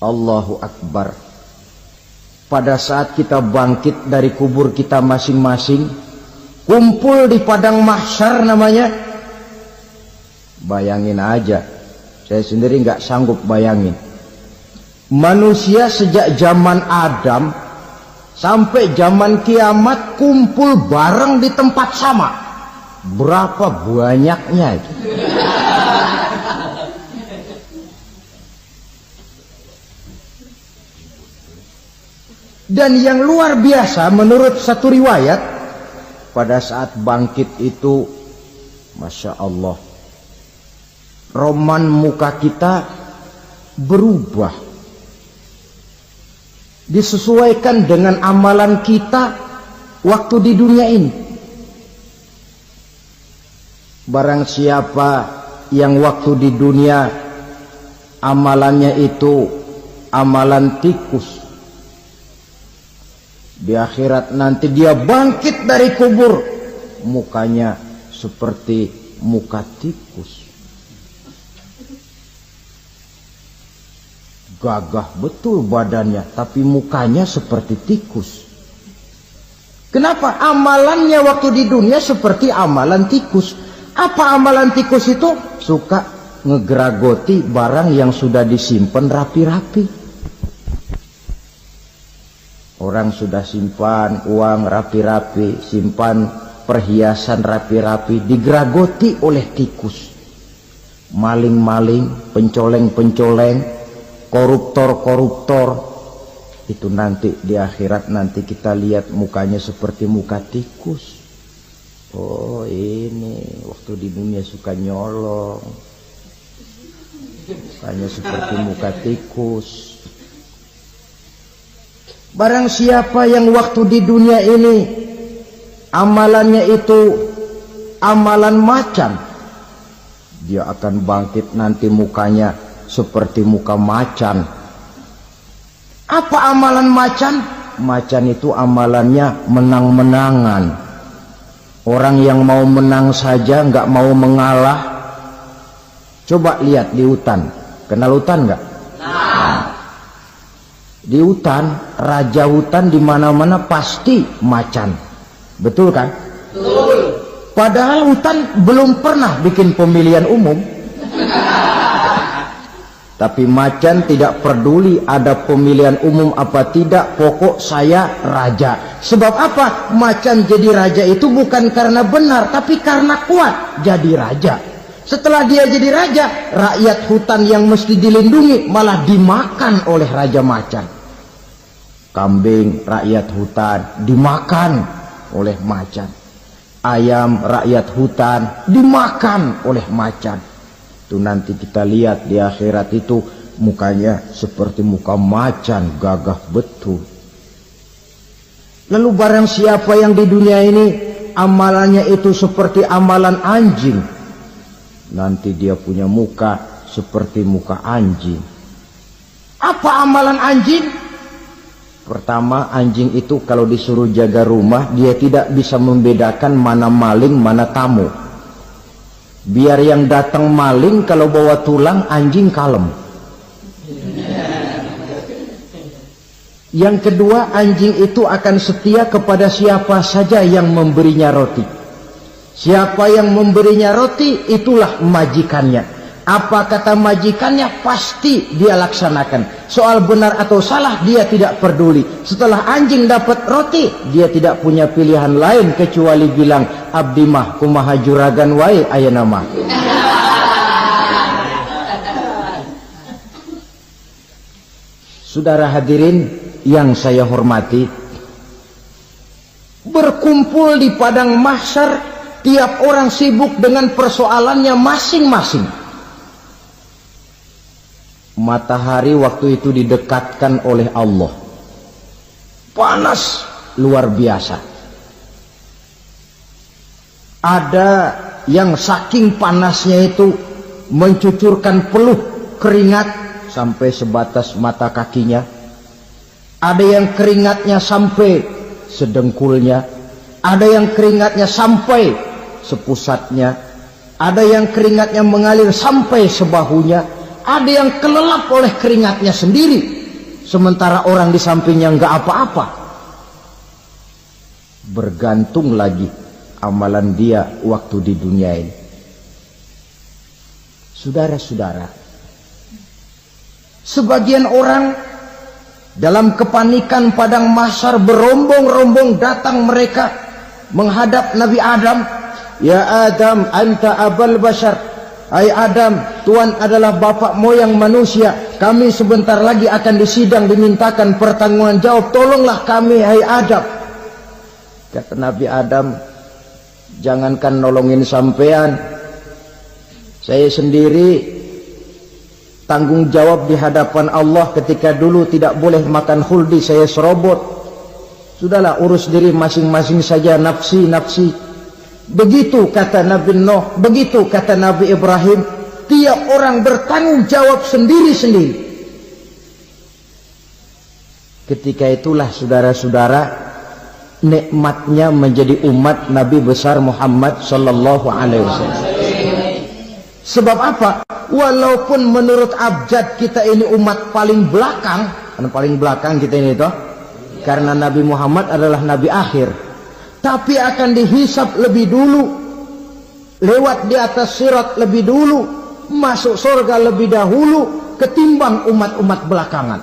Allahu Akbar. Pada saat kita bangkit dari kubur kita masing-masing, kumpul di padang mahsyar namanya. Bayangin aja, saya sendiri nggak sanggup bayangin. Manusia sejak zaman Adam sampai zaman kiamat kumpul bareng di tempat sama. Berapa banyaknya itu? Dan yang luar biasa menurut satu riwayat, pada saat bangkit itu, Masya Allah, roman muka kita berubah, disesuaikan dengan amalan kita waktu di dunia ini. Barang siapa yang waktu di dunia amalannya itu amalan tikus, di akhirat nanti dia bangkit dari kubur, mukanya seperti muka tikus. Gagah betul badannya, tapi mukanya seperti tikus. Kenapa? Amalannya waktu di dunia seperti amalan tikus. Apa amalan tikus itu? Suka ngegeragoti barang yang sudah disimpan rapi-rapi. Orang sudah simpan uang rapi-rapi, simpan perhiasan rapi-rapi, digeragoti oleh tikus. Maling-maling, pencoleng-pencoleng, koruptor-koruptor, itu nanti di akhirat nanti kita lihat mukanya seperti muka tikus. Oh, ini waktu di dunia suka nyolong, mukanya seperti muka tikus. Barang siapa yang waktu di dunia ini amalannya itu amalan macan, dia akan bangkit nanti mukanya seperti muka macan. Apa amalan macan? Macan itu amalannya menang-menangan. Orang yang mau menang saja, nggak mau mengalah. Coba lihat di hutan. Kenal hutan nggak? Nah. Di hutan, raja hutan di mana-mana pasti macan. Betul kan? Betul. Padahal hutan belum pernah bikin pemilihan umum. Tapi macan tidak peduli ada pemilihan umum apa tidak, pokok saya raja. Sebab apa? Macan jadi raja itu bukan karena benar, tapi karena kuat jadi raja. Setelah dia jadi raja, rakyat hutan yang mesti dilindungi malah dimakan oleh raja macan. Kambing rakyat hutan dimakan oleh macan. Ayam rakyat hutan dimakan oleh macan. Itu nanti kita lihat di akhirat itu mukanya seperti muka macan, gagah betul. Lalu barang siapa yang di dunia ini amalannya itu seperti amalan anjing, nanti dia punya muka seperti muka anjing. Apa amalan anjing? Pertama, anjing itu kalau disuruh jaga rumah, dia tidak bisa membedakan mana maling, mana tamu. Biar yang datang maling, kalau bawa tulang, anjing kalem. Yang kedua, anjing itu akan setia kepada siapa saja yang memberinya roti. Siapa yang memberinya roti, itulah majikannya. Apa kata majikannya, pasti dia laksanakan. Soal benar atau salah, dia tidak peduli. Setelah anjing dapat roti, dia tidak punya pilihan lain kecuali bilang, abdi mah kumaha juragan wae ayeuna mah. Saudara hadirin yang saya hormati, berkumpul di padang mahsyar, tiap orang sibuk dengan persoalannya masing-masing. Matahari waktu itu didekatkan oleh Allah, panas luar biasa. Ada yang saking panasnya itu mencucurkan peluh keringat sampai sebatas mata kakinya. Ada yang keringatnya sampai sedengkulnya, ada yang keringatnya sampai sepusatnya, ada yang keringatnya mengalir sampai sebahunya. Ada yang kelelap oleh keringatnya sendiri, sementara orang di sampingnya enggak apa-apa. Bergantung lagi amalan dia waktu di dunia ini. Saudara-saudara, sebagian orang dalam kepanikan padang mahsyar berombong-rombong datang mereka menghadap Nabi Adam. Ya Adam, anta abal bashar. Hai Adam, Tuhan adalah bapak moyang manusia. Kami sebentar lagi akan disidang, dimintakan pertanggungan jawab. Tolonglah kami, hai Adam. Kata Nabi Adam, jangankan nolongin sampean, saya sendiri tanggung jawab di hadapan Allah. Ketika dulu tidak boleh makan khuldi, saya serobot. Sudahlah, urus diri masing-masing saja, nafsi. Begitu kata Nabi Nuh, begitu kata Nabi Ibrahim. Tiap orang bertanggung jawab sendiri-sendiri. Ketika itulah saudara-saudara, nikmatnya menjadi umat Nabi besar Muhammad sallallahu alaihi wasallam. Sebab apa? Walaupun menurut abjad kita ini umat paling belakang, kan paling belakang kita ini toh, karena Nabi Muhammad adalah Nabi akhir. Tapi akan dihisap lebih dulu, lewat di atas sirat lebih dulu, masuk surga lebih dahulu ketimbang umat-umat belakangan.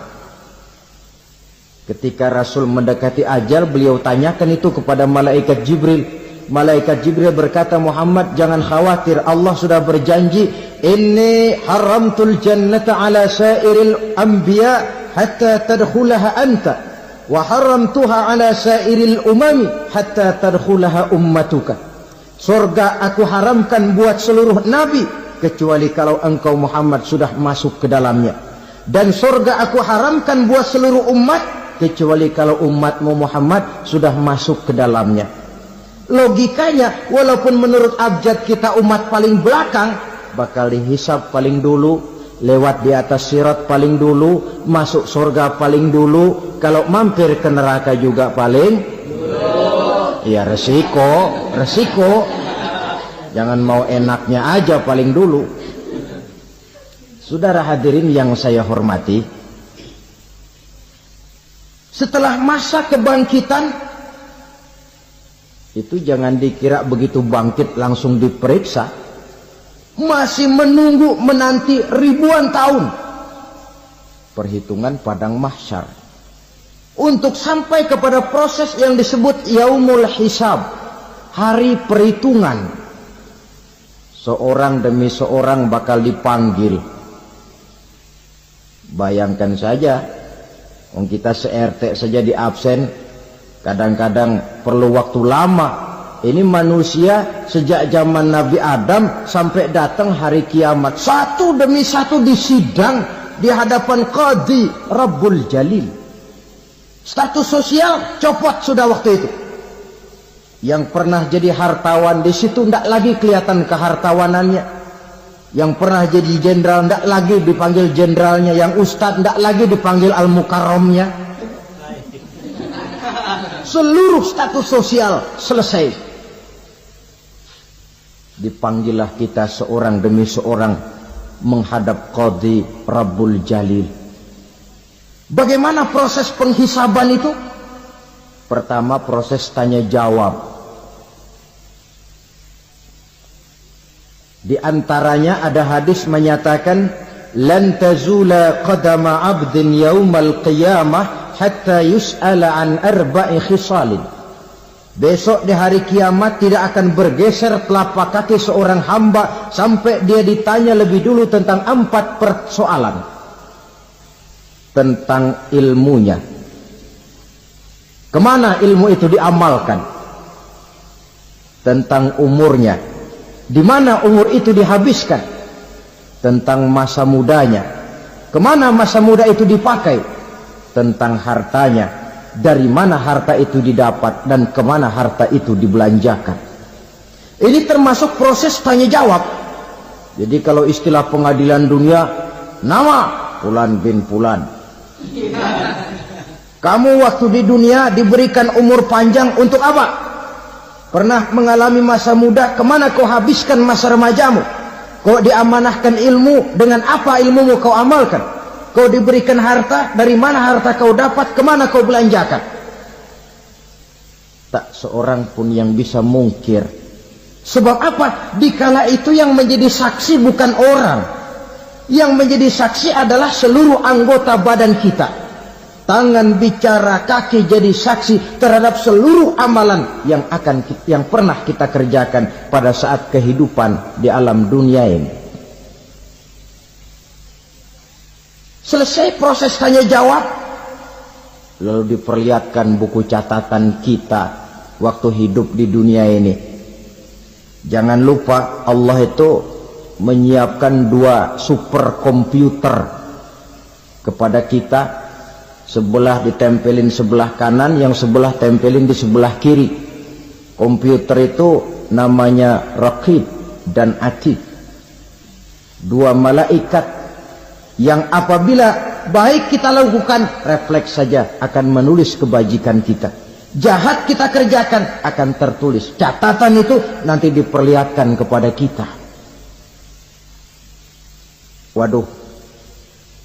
Ketika Rasul mendekati ajal, beliau tanyakan itu kepada malaikat Jibril. Malaikat Jibril berkata, Muhammad jangan khawatir, Allah sudah berjanji, inni haramtul jannata ala sairil anbiya hatta tadkhulaha anta. Wa haramtuha ala sairil umami hatta tadkhulaha ummatuka. Surga aku haramkan buat seluruh nabi kecuali kalau engkau Muhammad sudah masuk ke dalamnya. Dan surga aku haramkan buat seluruh umat kecuali kalau umatmu Muhammad sudah masuk ke dalamnya. Logikanya, walaupun menurut abjad kita umat paling belakang, bakal dihisab paling dulu, lewat di atas sirat paling dulu, masuk surga paling dulu, kalau mampir ke neraka juga paling dulu. Ya resiko. Jangan mau enaknya aja paling dulu. Saudara hadirin yang saya hormati, setelah masa kebangkitan itu jangan dikira begitu bangkit langsung diperiksa. Masih menunggu menanti ribuan tahun perhitungan padang mahsyar untuk sampai kepada proses yang disebut yaumul hisab, hari perhitungan. Seorang demi seorang bakal dipanggil. Bayangkan saja, kita se-RT saja di absen, kadang-kadang perlu waktu lama. Ini manusia sejak zaman Nabi Adam sampai datang hari kiamat, satu demi satu disidang di hadapan Qadhi Rabbul Jalil. Status sosial copot sudah waktu itu. Yang pernah jadi hartawan di situ tidak lagi kelihatan kehartawanannya. Yang pernah jadi jenderal tidak lagi dipanggil jenderalnya. Yang ustadz tidak lagi dipanggil al-mukarramnya. Seluruh status sosial selesai. Dipanggillah kita seorang demi seorang menghadap Qadhi Rabbul Jalil. Bagaimana proses penghisaban itu? Pertama proses tanya jawab. Di antaranya ada hadis menyatakan lan tazula qadama 'abdin yaumal qiyamah hatta yus'ala an arba'i khisalin. Besok di hari kiamat tidak akan bergeser telapak kaki seorang hamba sampai dia ditanya lebih dulu tentang 4 persoalan. Tentang ilmunya. Kemana ilmu itu diamalkan? Tentang umurnya. Di mana umur itu dihabiskan? Tentang masa mudanya. Kemana masa muda itu dipakai? Tentang hartanya. Dari mana harta itu didapat dan kemana harta itu dibelanjakan. Ini termasuk proses tanya jawab. Jadi kalau istilah pengadilan dunia, nama Fulan bin Fulan. Kamu waktu di dunia diberikan umur panjang untuk apa? Pernah mengalami masa muda, kemana kau habiskan masa remajamu? Kau diamanahkan ilmu, dengan apa ilmumu kau amalkan? Kau diberikan harta, dari mana harta kau dapat, kemana kau belanjakan? Tak seorang pun yang bisa mungkir. Sebab apa? Dikala itu yang menjadi saksi bukan orang. Yang menjadi saksi adalah seluruh anggota badan kita. Tangan bicara, kaki jadi saksi terhadap seluruh amalan yang pernah kita kerjakan pada saat kehidupan di alam dunia ini. Selesai proses tanya jawab, lalu diperlihatkan buku catatan kita waktu hidup di dunia ini. Jangan lupa Allah itu menyiapkan 2 superkomputer kepada kita. Sebelah ditempelin sebelah kanan, yang sebelah tempelin di sebelah kiri. Komputer itu namanya Raqib dan Atid. 2 malaikat yang apabila baik kita lakukan, refleks saja akan menulis kebajikan kita. Jahat kita kerjakan akan tertulis. Catatan itu nanti diperlihatkan kepada kita. Waduh,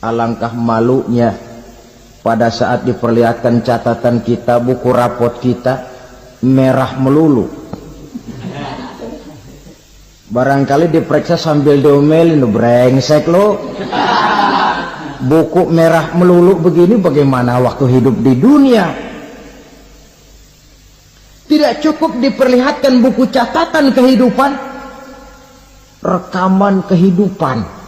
alangkah malunya pada saat diperlihatkan catatan kita, buku rapot kita merah melulu. Barangkali diperiksa sambil diomelin, brengsek lo. Buku merah melulu begini bagaimana waktu hidup di dunia? Tidak cukup diperlihatkan buku catatan kehidupan, rekaman kehidupan.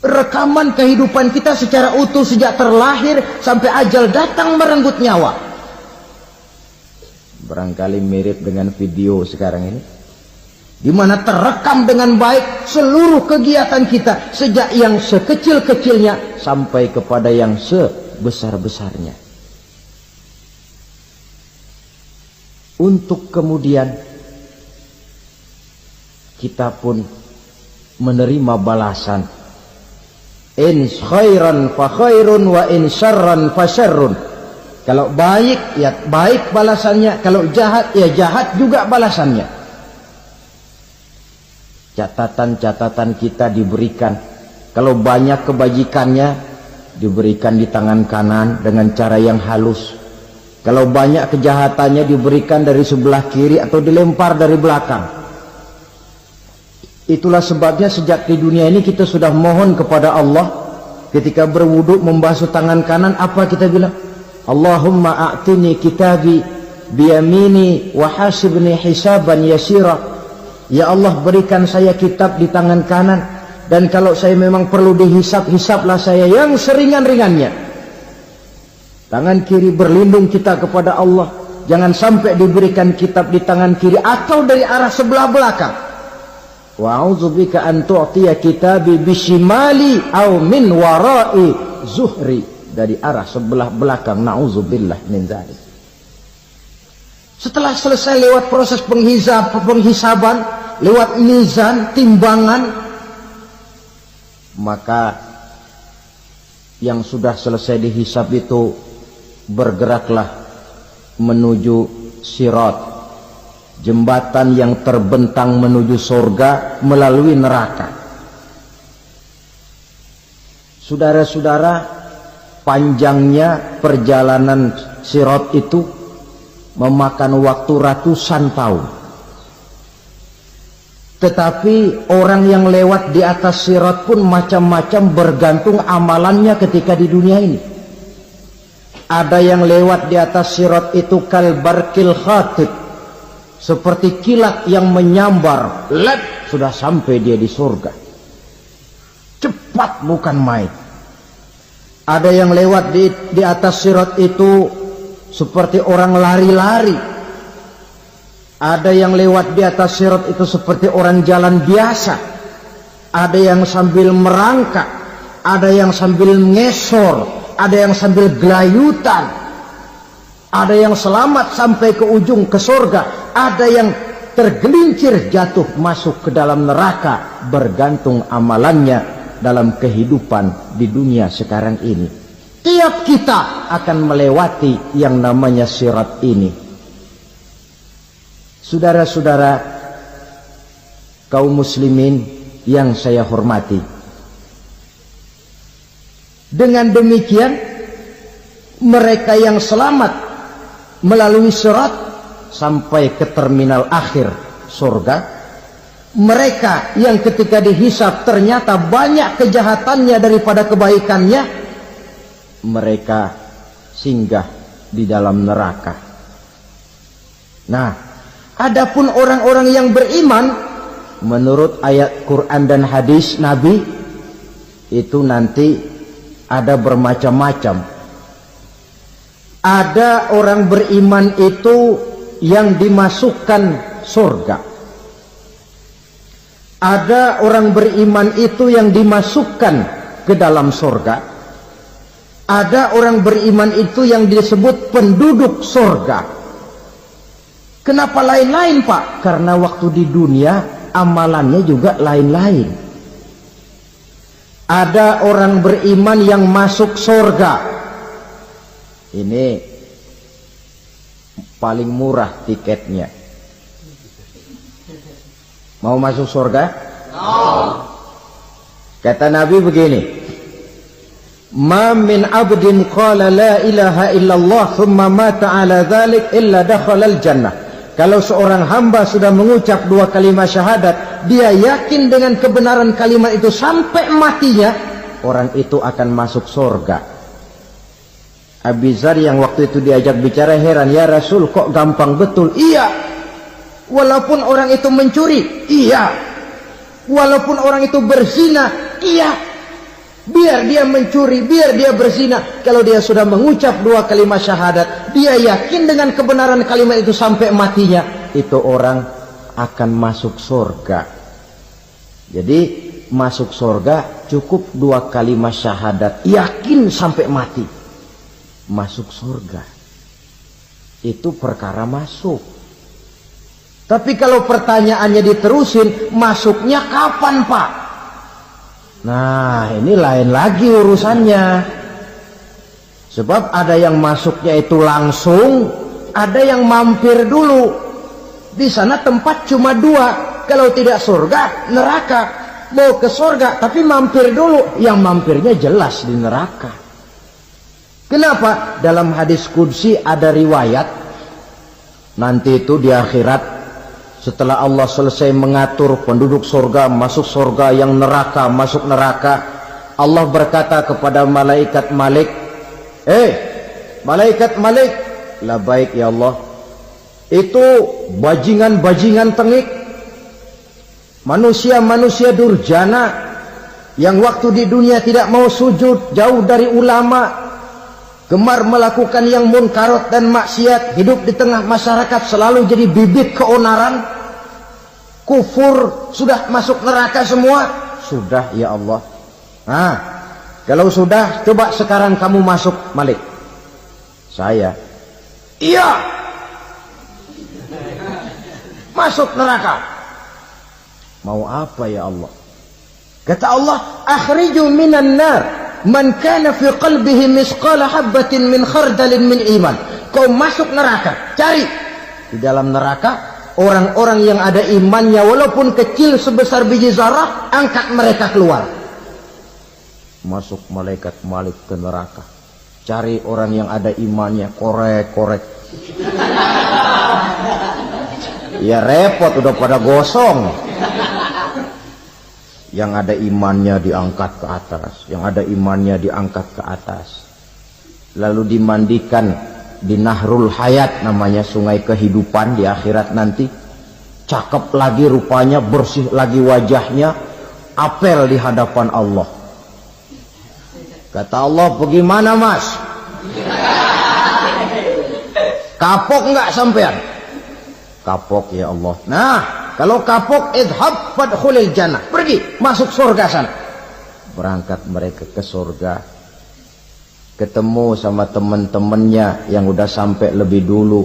Rekaman kehidupan kita secara utuh sejak terlahir sampai ajal datang merenggut nyawa. Barangkali mirip dengan video sekarang ini, di mana terekam dengan baik seluruh kegiatan kita sejak yang sekecil-kecilnya sampai kepada yang sebesar-besarnya. Untuk kemudian kita pun menerima balasan. In khairan fa khairun wa in syarran fa syarrun. Kalau baik ya baik balasannya, kalau jahat ya jahat juga balasannya. Catatan-catatan kita diberikan. Kalau banyak kebajikannya diberikan di tangan kanan dengan cara yang halus. Kalau banyak kejahatannya diberikan dari sebelah kiri atau dilempar dari belakang. Itulah sebabnya sejak di dunia ini kita sudah mohon kepada Allah. Ketika berwudu membasuh tangan kanan, apa kita bilang? Allahumma a'tini kitabi biyamini wa hasibni hisaban yasira. Ya Allah, berikan saya kitab di tangan kanan, dan kalau saya memang perlu dihisap, hisaplah saya yang seringan-ringannya. Tangan kiri berlindung kita kepada Allah. Jangan sampai diberikan kitab di tangan kiri atau dari arah sebelah belakang. Wa a'udzubika an tu'tiya kitabi bishimali au min wara'i zuhri, dari arah sebelah belakang. Na'udzubillah min dzalik. Setelah selesai lewat proses penghisaban, lewat mizan, timbangan, maka yang sudah selesai dihisab itu bergeraklah menuju sirat, jembatan yang terbentang menuju surga melalui neraka. Saudara-saudara, panjangnya perjalanan sirat itu memakan waktu ratusan tahun. Tetapi orang yang lewat di atas sirat pun macam-macam, bergantung amalannya ketika di dunia ini. Ada yang lewat di atas sirat itu kalbarkil khatib, seperti kilat yang menyambar, lep, sudah sampai dia di surga. Cepat bukan main. Ada yang lewat di atas sirat itu seperti orang lari-lari. Ada yang lewat di atas sirat itu seperti orang jalan biasa. Ada yang sambil merangkak, ada yang sambil ngesor, ada yang sambil gelayutan, ada yang selamat sampai ke ujung ke surga, ada yang tergelincir jatuh masuk ke dalam neraka, bergantung amalannya dalam kehidupan di dunia sekarang ini. Tiap kita akan melewati yang namanya sirat ini. Saudara-saudara kaum muslimin yang saya hormati, dengan demikian mereka yang selamat melalui sirat sampai ke terminal akhir surga, mereka yang ketika dihisab ternyata banyak kejahatannya daripada kebaikannya, mereka singgah di dalam neraka. Nah, adapun orang-orang yang beriman menurut ayat Quran dan hadis Nabi itu nanti ada bermacam-macam. Ada orang beriman itu yang dimasukkan surga. Ada orang beriman itu yang dimasukkan ke dalam surga. Ada orang beriman itu yang disebut penduduk surga. Kenapa lain-lain, Pak? Karena waktu di dunia amalannya juga lain-lain. Ada orang beriman yang masuk surga. Ini paling murah tiketnya. Mau masuk surga? Kata Nabi begini, ma min abdin qala la ilaha illallah thumma mata ala dhalik illa dakhalal jannah. Kalau seorang hamba sudah mengucap dua kalimat syahadat, dia yakin dengan kebenaran kalimat itu sampai matinya, orang itu akan masuk surga. Abi Dzar yang waktu itu diajak bicara heran, ya Rasul kok gampang betul? Iya. Walaupun orang itu mencuri, iya. Walaupun orang itu berzina, iya. Biar dia mencuri, biar dia berzina, kalau dia sudah mengucap dua kalimat syahadat, dia yakin dengan kebenaran kalimat itu sampai matinya, itu orang akan masuk surga. Jadi masuk surga cukup dua kalimat syahadat, yakin sampai mati, masuk surga. Itu perkara masuk. Tapi kalau pertanyaannya diterusin, masuknya kapan, Pak? Nah, ini lain lagi urusannya. Sebab ada yang masuknya itu langsung, ada yang mampir dulu. Di sana tempat cuma dua, kalau tidak surga, neraka. Mau ke surga tapi mampir dulu, yang mampirnya jelas di neraka. Kenapa? Dalam hadis qudsi ada riwayat, nanti itu di akhirat, setelah Allah selesai mengatur penduduk surga masuk surga, yang neraka masuk neraka, Allah berkata kepada malaikat Malik, malaikat Malik, labaik ya Allah, itu bajingan-bajingan tengik, manusia-manusia durjana yang waktu di dunia tidak mau sujud, jauh dari ulama, gemar melakukan yang munkarat dan maksiat, hidup di tengah masyarakat selalu jadi bibit keonaran. kufur, sudah masuk neraka semua? Sudah ya Allah. Nah, kalau sudah, coba sekarang kamu masuk, Malik. Saya, iya, masuk neraka. Mau apa ya Allah? Kata Allah, akhriju minan nar man kana fi qalbihi misqala habatin min khardalin min iman. Kau masuk neraka, cari di dalam neraka orang-orang yang ada imannya walaupun kecil sebesar biji zarah, angkat mereka keluar. Masuk malaikat Malik ke neraka, cari orang yang ada imannya, korek-korek. Ya repot, udah pada gosong. Yang ada imannya diangkat ke atas, yang ada imannya diangkat ke atas, lalu dimandikan di Nahrul Hayat, namanya sungai kehidupan di akhirat nanti. Cakep lagi rupanya, bersih lagi wajahnya, apel di hadapan Allah. Kata Allah, bagaimana mas? Kapok nggak sampean? Kapok ya Allah. Nah, kalau kapok, idhab fadkhulil jannah, pergi masuk surga sana. Berangkat mereka ke surga, ketemu sama teman-temannya yang udah sampai lebih dulu,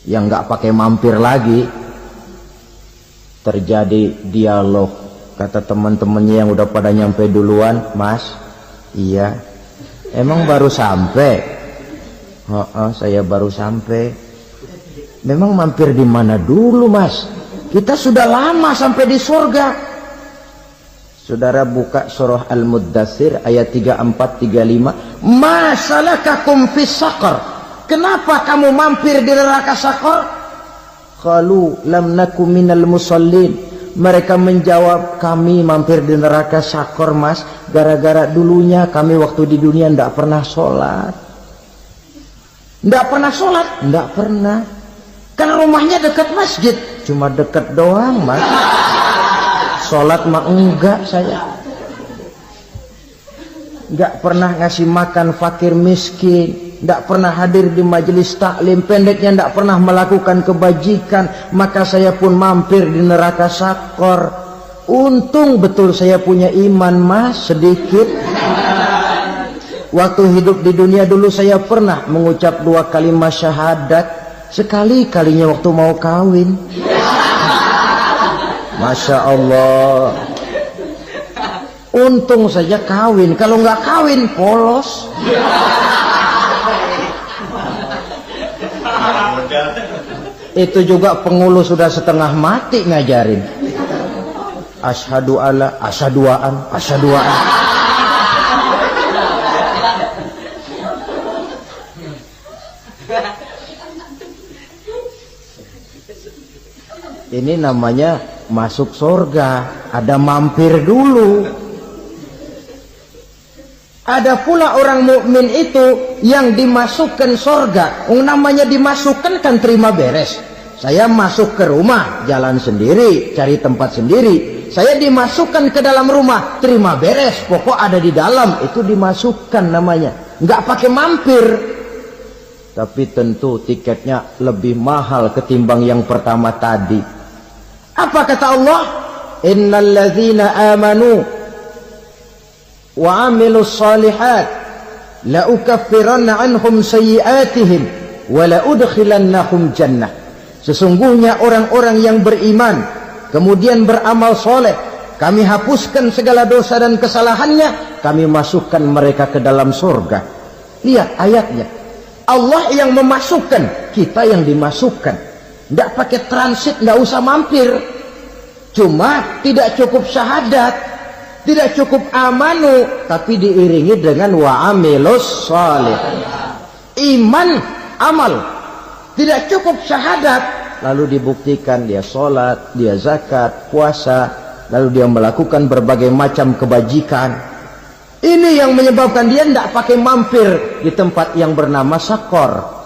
yang nggak pakai mampir lagi. Terjadi dialog. Kata teman-temannya yang udah pada nyampe duluan, mas, iya, emang baru sampai? Saya baru sampai. Memang mampir di mana dulu mas? Kita sudah lama sampai di surga. Saudara buka surah Al-Muddathir ayat 34-35. Ma salakakum fis saqar? Kenapa kamu mampir di neraka Saqar? Qalu lam naku minal musallin. Mereka menjawab, kami mampir di neraka Saqar mas, gara-gara dulunya kami waktu di dunia tidak pernah sholat. Tidak pernah sholat? Tidak pernah. Kan rumahnya dekat masjid, cuma dekat doang mas. Sholat mah enggak saya. Enggak pernah ngasih makan fakir miskin, enggak pernah hadir di majelis taklim, pendeknya enggak pernah melakukan kebajikan. Maka saya pun mampir di neraka Saqar. Untung betul saya punya iman mas, sedikit. Waktu hidup di dunia dulu saya pernah mengucap 2 kalimat syahadat. Sekali-kalinya waktu mau kawin. Masya Allah. Untung saja kawin. Kalau nggak kawin polos. Itu juga pengulu sudah setengah mati ngajarin. Asyhadu alla, asyaduaan, asyaduaan. Ini namanya masuk surga, ada mampir dulu. Ada pula orang mukmin itu yang dimasukkan surga. Namanya dimasukkan kan terima beres. Saya masuk ke rumah, jalan sendiri, cari tempat sendiri. Saya dimasukkan ke dalam rumah, terima beres, pokok ada di dalam, itu dimasukkan namanya. Nggak pakai mampir. Tapi tentu tiketnya lebih mahal ketimbang yang pertama tadi. Apa kata Allah? Innal ladzina amanu wa amilus salihat la ukaffiranna anhum sayyi'atihim wa la udkhilannahum jannah. Sesungguhnya orang-orang yang beriman kemudian beramal soleh, kami hapuskan segala dosa dan kesalahannya, kami masukkan mereka ke dalam surga. Lihat ayatnya. Allah yang memasukkan, kita yang dimasukkan. Tidak pakai transit, tidak usah mampir. Cuma tidak cukup syahadat, tidak cukup amanu, tapi diiringi dengan wa'amilus salih. Iman, amal. Tidak cukup syahadat, lalu dibuktikan dia sholat, dia zakat, puasa, lalu dia melakukan berbagai macam kebajikan. Ini yang menyebabkan dia tidak pakai mampir di tempat yang bernama Saqar.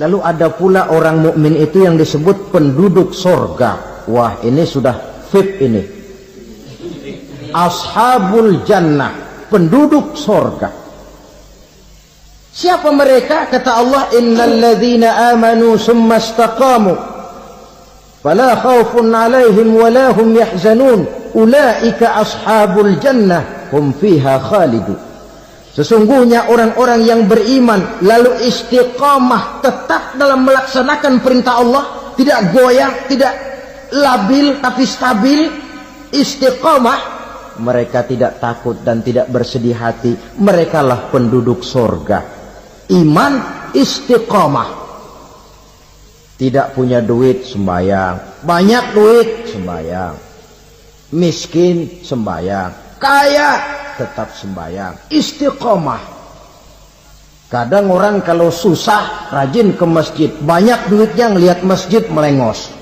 Lalu ada pula orang mukmin itu yang disebut penduduk surga. Wah, ini sudah VIP ini. Ashabul jannah, penduduk surga. Siapa mereka? Kata Allah, innal ladzina amanu summa istaqamu Fala khaufun 'alaihim wa la hum yahzanun. Ulaika ashabul jannah hum fiha khalidun. Sesungguhnya orang-orang yang beriman lalu istiqamah tetap dalam melaksanakan perintah Allah, tidak goyang, tidak labil tapi stabil, istiqamah, mereka tidak takut dan tidak bersedih hati. Merekalah penduduk surga. Iman, istiqamah. Tidak punya duit, sembahyang. Banyak duit, sembahyang. Miskin, sembahyang. Kaya, tetap sembahyang. Istiqamah. Kadang orang kalau susah rajin ke masjid, banyak duitnya ngelihat masjid melengos.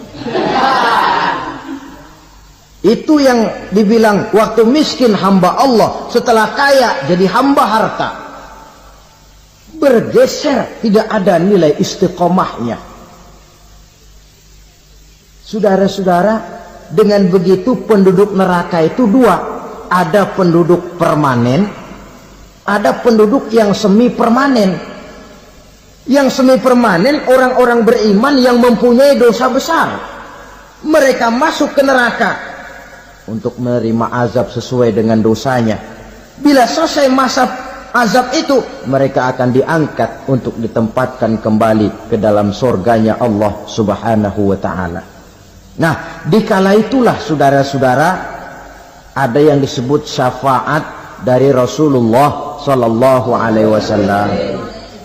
Itu yang dibilang waktu miskin hamba Allah, setelah kaya jadi hamba harta. Bergeser, tidak ada nilai istiqomahnya. Saudara-saudara, dengan begitu penduduk neraka itu dua. Ada penduduk permanen, ada penduduk yang semi permanen. Yang semi permanen orang-orang beriman yang mempunyai dosa besar. Mereka masuk ke neraka untuk menerima azab sesuai dengan dosanya. Bila selesai masa azab itu, mereka akan diangkat untuk ditempatkan kembali ke dalam surganya Allah Subhanahu wa ta'ala. Nah, dikala itulah saudara-saudara, ada yang disebut syafaat dari Rasulullah Sallallahu Alaihi Wasallam.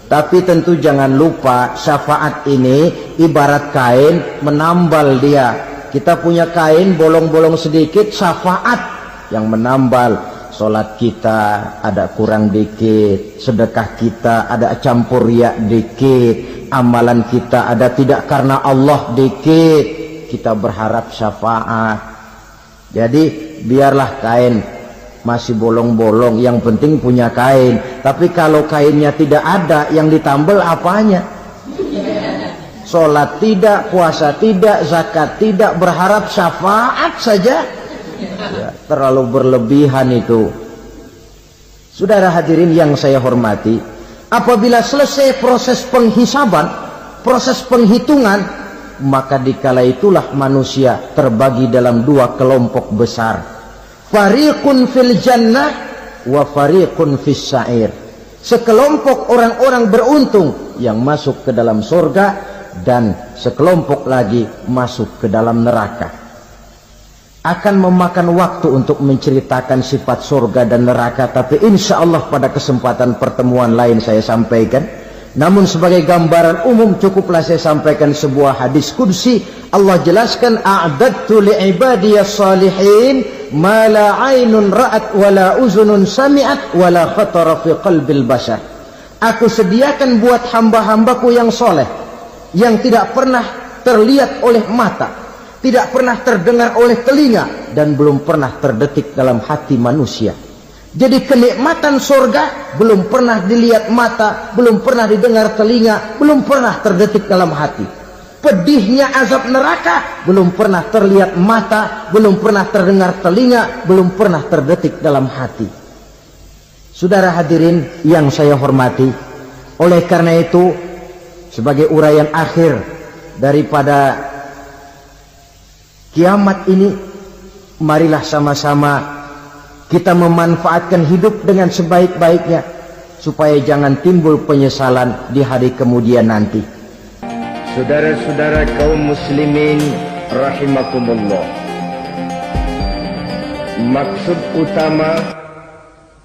Tapi tentu jangan lupa syafaat ini ibarat kain menambal dia. Kita punya kain bolong-bolong sedikit, syafaat yang menambal. Solat kita ada kurang dikit, sedekah kita ada campur riak dikit, amalan kita ada tidak karena Allah dikit. Kita berharap syafaat. Jadi biarlah kain masih bolong-bolong, yang penting punya kain. Tapi kalau kainnya tidak ada, yang ditambal apanya? Sholat tidak, puasa tidak, zakat tidak, berharap syafaat saja. Ya, terlalu berlebihan itu. Saudara hadirin yang saya hormati, apabila selesai proses penghisaban, proses penghitungan, maka dikala itulah manusia terbagi dalam dua kelompok besar. Fariqun fil jannah wa fariqun fis sa'ir. Sekelompok orang-orang beruntung yang masuk ke dalam surga, dan sekelompok lagi masuk ke dalam neraka. Akan memakan waktu untuk menceritakan sifat surga dan neraka, tapi insya Allah pada kesempatan pertemuan lain saya sampaikan. Namun sebagai gambaran umum cukuplah saya sampaikan sebuah hadis qudsi. Allah jelaskan, a'dadtu li'ibadiyas salihin ma la 'ainun ra'at wa la uzunun sami'at wa la khatara fi qalbil bashar. Aku sediakan buat hamba-hambaku yang soleh, yang tidak pernah terlihat oleh mata, tidak pernah terdengar oleh telinga, dan belum pernah terdetik dalam hati manusia. Jadi kenikmatan surga belum pernah dilihat mata, belum pernah didengar telinga, belum pernah terdetik dalam hati. Pedihnya azab neraka belum pernah terlihat mata, belum pernah terdengar telinga, belum pernah terdetik dalam hati. Saudara hadirin yang saya hormati, oleh karena itu sebagai uraian akhir daripada kiamat ini, marilah sama-sama kita memanfaatkan hidup dengan sebaik-baiknya, supaya jangan timbul penyesalan di hari kemudian nanti. Saudara-saudara kaum muslimin rahimakumullah, maksud utama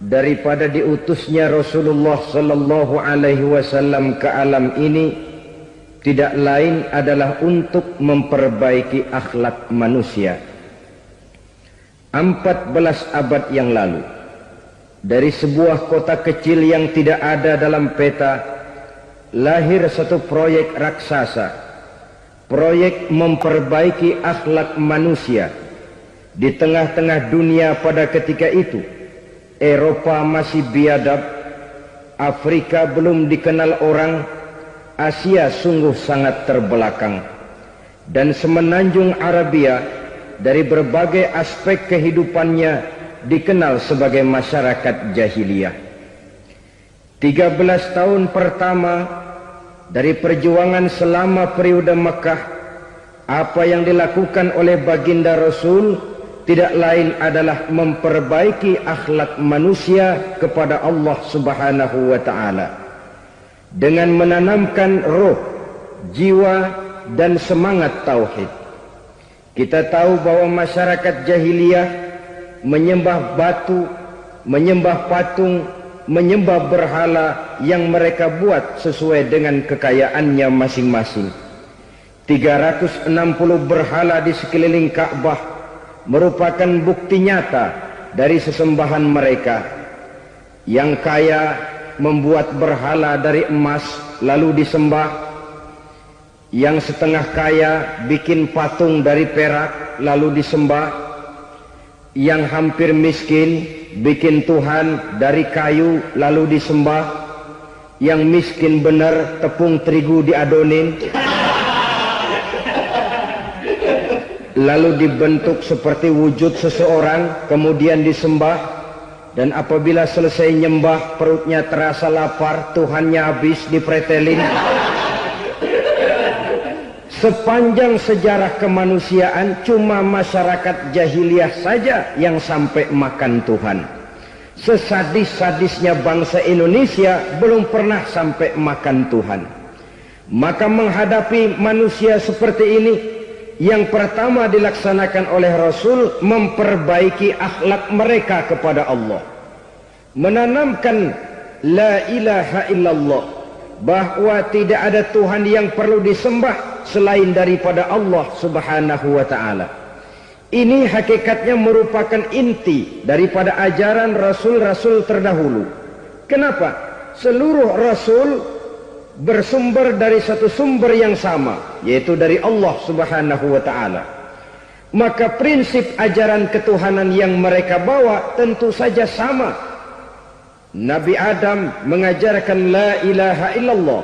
daripada diutusnya Rasulullah sallallahu alaihi wasallam ke alam ini tidak lain adalah untuk memperbaiki akhlak manusia. 14 abad yang lalu, dari sebuah kota kecil yang tidak ada dalam peta, lahir satu proyek raksasa, proyek memperbaiki akhlak manusia. Di tengah-tengah dunia pada ketika itu, Eropa masih biadab, Afrika belum dikenal orang, Asia sungguh sangat terbelakang, dan semenanjung Arabia dari berbagai aspek kehidupannya dikenal sebagai masyarakat jahiliyah. 13 tahun pertama dari perjuangan selama periode Mekah, Apa yang dilakukan oleh baginda Rasul tidak lain adalah memperbaiki akhlak manusia kepada Allah Subhanahu wa ta'ala dengan menanamkan roh, jiwa dan semangat tauhid. Kita tahu bahwa masyarakat jahiliyah menyembah batu, menyembah patung, menyembah berhala yang mereka buat sesuai dengan kekayaannya masing-masing. 360 berhala di sekeliling Ka'bah merupakan bukti nyata dari sesembahan mereka. Yang kaya membuat berhala dari emas lalu disembah. Yang setengah kaya bikin patung dari perak lalu disembah. Yang hampir miskin bikin Tuhan dari kayu lalu disembah. Yang miskin benar tepung terigu diadonin lalu dibentuk seperti wujud seseorang, kemudian disembah. Dan apabila selesai nyembah, perutnya terasa lapar, Tuhannya habis dipretelin. Sepanjang sejarah kemanusiaan, cuma masyarakat jahiliyah saja yang sampai makan Tuhan. Sesadis-sadisnya bangsa Indonesia belum pernah sampai makan Tuhan. Maka menghadapi manusia seperti ini, yang pertama dilaksanakan oleh Rasul memperbaiki akhlak mereka kepada Allah, menanamkan la ilaha illallah, bahwa tidak ada Tuhan yang perlu disembah selain daripada Allah Subhanahu wa ta'ala. Ini hakikatnya merupakan inti daripada ajaran Rasul-Rasul terdahulu. Kenapa? Seluruh Rasul bersumber dari satu sumber yang sama, yaitu dari Allah Subhanahu wa ta'ala. Maka prinsip ajaran ketuhanan yang mereka bawa tentu saja sama. Nabi Adam mengajarkan la ilaha illallah,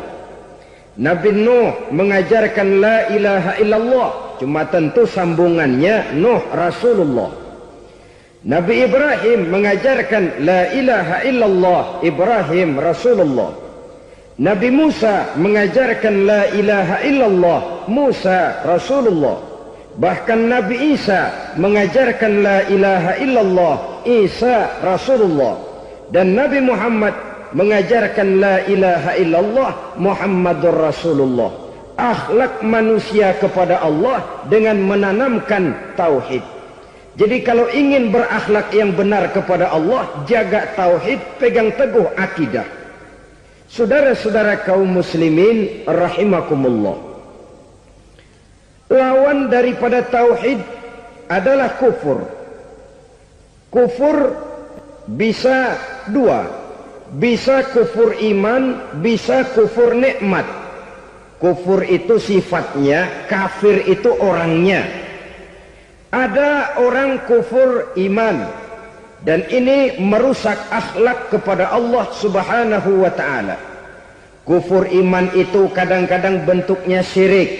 Nabi Nuh mengajarkan la ilaha illallah, cuma tentu sambungannya Nuh Rasulullah. Nabi Ibrahim mengajarkan la ilaha illallah, Ibrahim Rasulullah. Nabi Musa mengajarkan la ilaha illallah, Musa Rasulullah. Bahkan Nabi Isa mengajarkan la ilaha illallah, Isa Rasulullah. Dan Nabi Muhammad mengajarkan la ilaha illallah, Muhammadur Rasulullah. Akhlak manusia kepada Allah dengan menanamkan tauhid. Jadi kalau ingin berakhlak yang benar kepada Allah, jaga tauhid, pegang teguh akidah. Saudara-saudara kaum muslimin rahimakumullah, lawan daripada tauhid adalah kufur. Kufur bisa dua, bisa kufur iman, bisa kufur nikmat. Kufur itu sifatnya, kafir itu orangnya. Ada orang kufur iman, dan ini merusak akhlak kepada Allah Subhanahu wa ta'ala. Kufur iman itu kadang-kadang bentuknya syirik,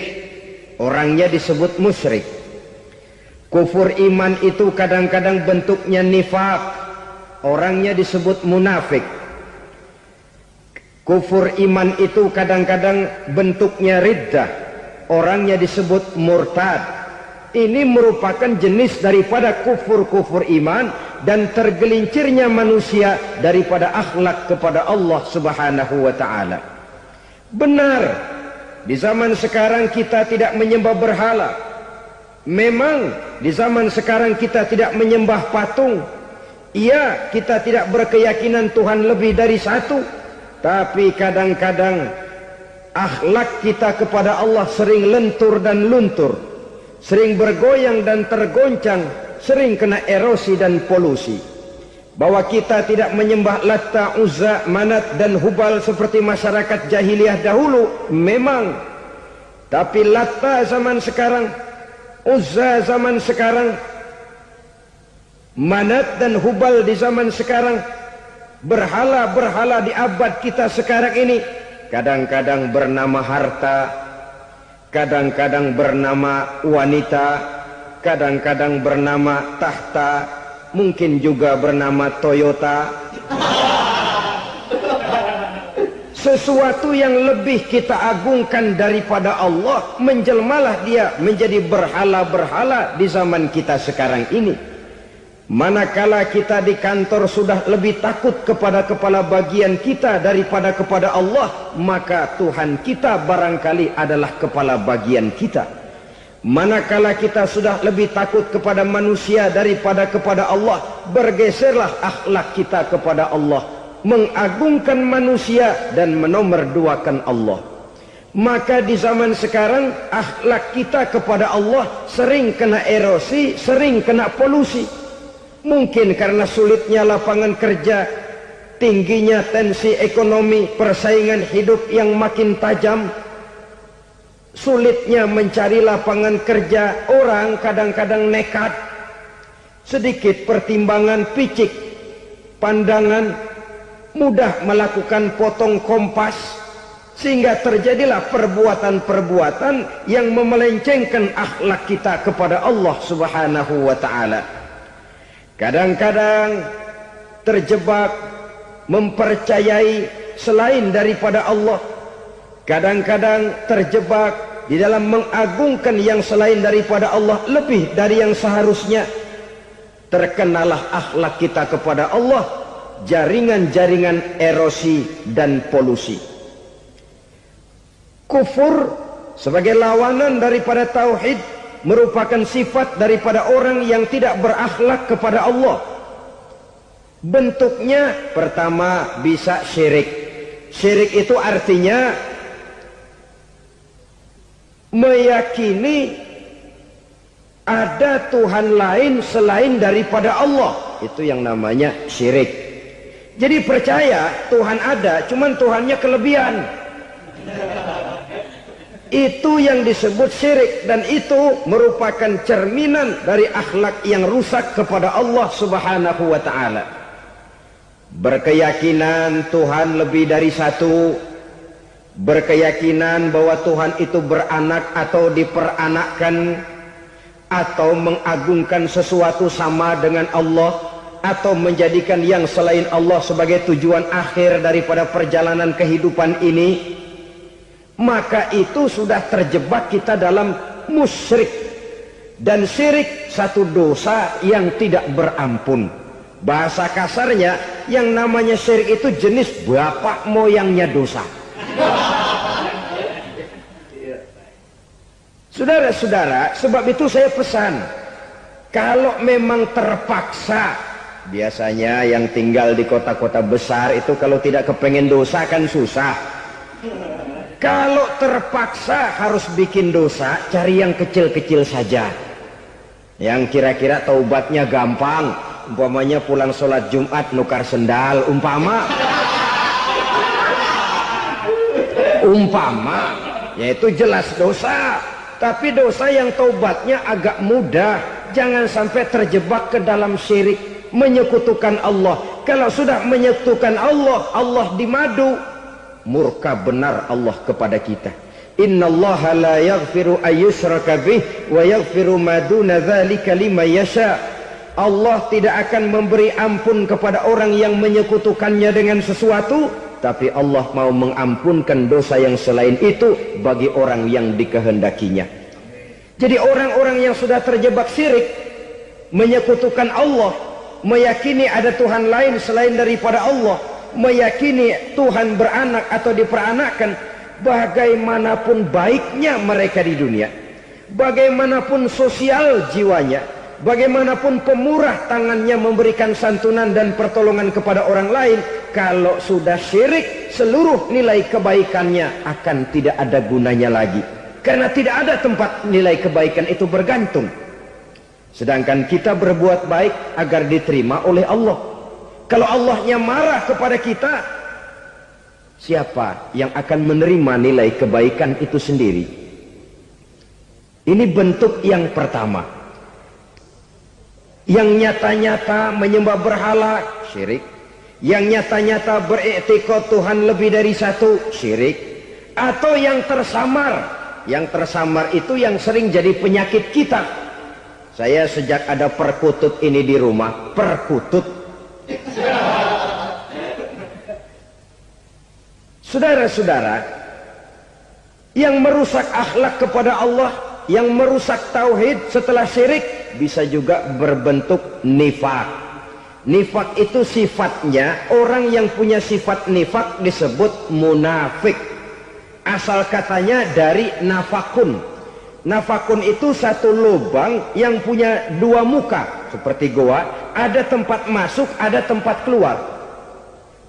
orangnya disebut musyrik. Kufur iman itu kadang-kadang bentuknya nifak, orangnya disebut munafik. Kufur iman itu kadang-kadang bentuknya riddah, orangnya disebut murtad. Ini merupakan jenis daripada kufur-kufur iman dan tergelincirnya manusia daripada akhlak kepada Allah Subhanahu wa ta'ala. Benar, di zaman sekarang kita tidak menyembah berhala. Memang di zaman sekarang kita tidak menyembah patung. Iya, kita tidak berkeyakinan Tuhan lebih dari satu. Tapi kadang-kadang akhlak kita kepada Allah sering lentur dan luntur, sering bergoyang dan tergoncang, sering kena erosi dan polusi. Bahwa kita tidak menyembah Latta, Uzza, Manat dan Hubal seperti masyarakat jahiliyah dahulu, memang. Tapi Latta zaman sekarang, Uzza zaman sekarang, Manat dan Hubal di zaman sekarang, berhala-berhala di abad kita sekarang ini, kadang-kadang bernama harta, kadang-kadang bernama wanita, kadang-kadang bernama tahta, mungkin juga bernama Toyota. sesuatu yang lebih kita agungkan daripada Allah, menjelmalah dia menjadi berhala-berhala di zaman kita sekarang ini. Manakala kita di kantor sudah lebih takut kepada kepala bagian kita daripada kepada Allah, maka Tuhan kita barangkali adalah kepala bagian kita. Manakala kita sudah lebih takut kepada manusia daripada kepada Allah, bergeserlah akhlak kita kepada Allah, mengagungkan manusia dan menomorduakan Allah. Maka di zaman sekarang akhlak kita kepada Allah sering kena erosi, sering kena polusi. Mungkin karena sulitnya lapangan kerja, tingginya tensi ekonomi, persaingan hidup yang makin tajam, sulitnya mencari lapangan kerja, orang kadang-kadang nekat, sedikit pertimbangan, picik pandangan, mudah melakukan potong kompas, sehingga terjadilah perbuatan-perbuatan yang memelencengkan akhlak kita kepada Allah Subhanahu wa ta'ala. Kadang-kadang terjebak mempercayai selain daripada Allah, kadang-kadang terjebak di dalam mengagungkan yang selain daripada Allah lebih dari yang seharusnya. Terkenalah akhlak kita kepada Allah jaringan-jaringan erosi dan polusi. Kufur sebagai lawanan daripada tauhid merupakan sifat daripada orang yang tidak berakhlak kepada Allah. Bentuknya pertama bisa syirik. Syirik itu artinya meyakini ada Tuhan lain selain daripada Allah. Itu yang namanya syirik. Jadi percaya Tuhan ada, cuman Tuhannya kelebihan. Itu yang disebut syirik, dan itu merupakan cerminan dari akhlak yang rusak kepada Allah Subhanahu wa ta'ala. Berkeyakinan Tuhan lebih dari satu, berkeyakinan bahwa Tuhan itu beranak atau diperanakkan, atau mengagungkan sesuatu sama dengan Allah, atau menjadikan yang selain Allah sebagai tujuan akhir daripada perjalanan kehidupan ini, maka itu sudah terjebak kita dalam musyrik. Dan syirik satu dosa yang tidak berampun. Bahasa kasarnya, yang namanya syirik itu jenis bapak moyangnya dosa. Saudara-saudara, sebab itu saya pesan, kalau memang terpaksa, biasanya yang tinggal di kota-kota besar itu kalau tidak kepengen dosa kan susah. Kalau terpaksa harus bikin dosa, cari yang kecil-kecil saja, yang kira-kira taubatnya gampang. Umpamanya pulang sholat Jumat nukar sendal, umpama yaitu jelas dosa. Tapi dosa yang taubatnya agak mudah. Jangan sampai terjebak ke dalam syirik, menyekutukan Allah. Kalau sudah menyekutukan Allah, Allah dimadu, murka benar Allah kepada kita. Innallaha la yaghfiru ayyushraka bih wa yaghfiru ma duna dzalika liman yasha. Allah tidak akan memberi ampun kepada orang yang menyekutukannya dengan sesuatu, tapi Allah mau mengampunkan dosa yang selain itu bagi orang yang dikehendakinya. Jadi orang-orang yang sudah terjebak syirik, menyekutukan Allah, meyakini ada Tuhan lain selain daripada Allah, meyakini Tuhan beranak atau diperanakkan, bagaimanapun baiknya mereka di dunia, bagaimanapun sosial jiwanya, bagaimanapun pemurah tangannya memberikan santunan dan pertolongan kepada orang lain, kalau sudah syirik, seluruh nilai kebaikannya akan tidak ada gunanya lagi, karena tidak ada tempat nilai kebaikan itu bergantung. Sedangkan kita berbuat baik agar diterima oleh Allah. Kalau Allahnya marah kepada kita, siapa yang akan menerima nilai kebaikan itu sendiri? Ini bentuk yang pertama. Yang nyata-nyata menyembah berhala, syirik. Yang nyata-nyata beriktikad Tuhan lebih dari satu, syirik. Atau yang tersamar. Yang tersamar itu yang sering jadi penyakit kita. Saya sejak ada perkutut ini di rumah, perkutut, Saudara-saudara, yang merusak akhlak kepada Allah, yang merusak tauhid setelah syirik, bisa juga berbentuk nifak. Nifak itu sifatnya, orang yang punya sifat nifak disebut munafik. Asal katanya dari nafakun. Nafakun itu satu lubang yang punya dua muka, seperti goa, ada tempat masuk, ada tempat keluar.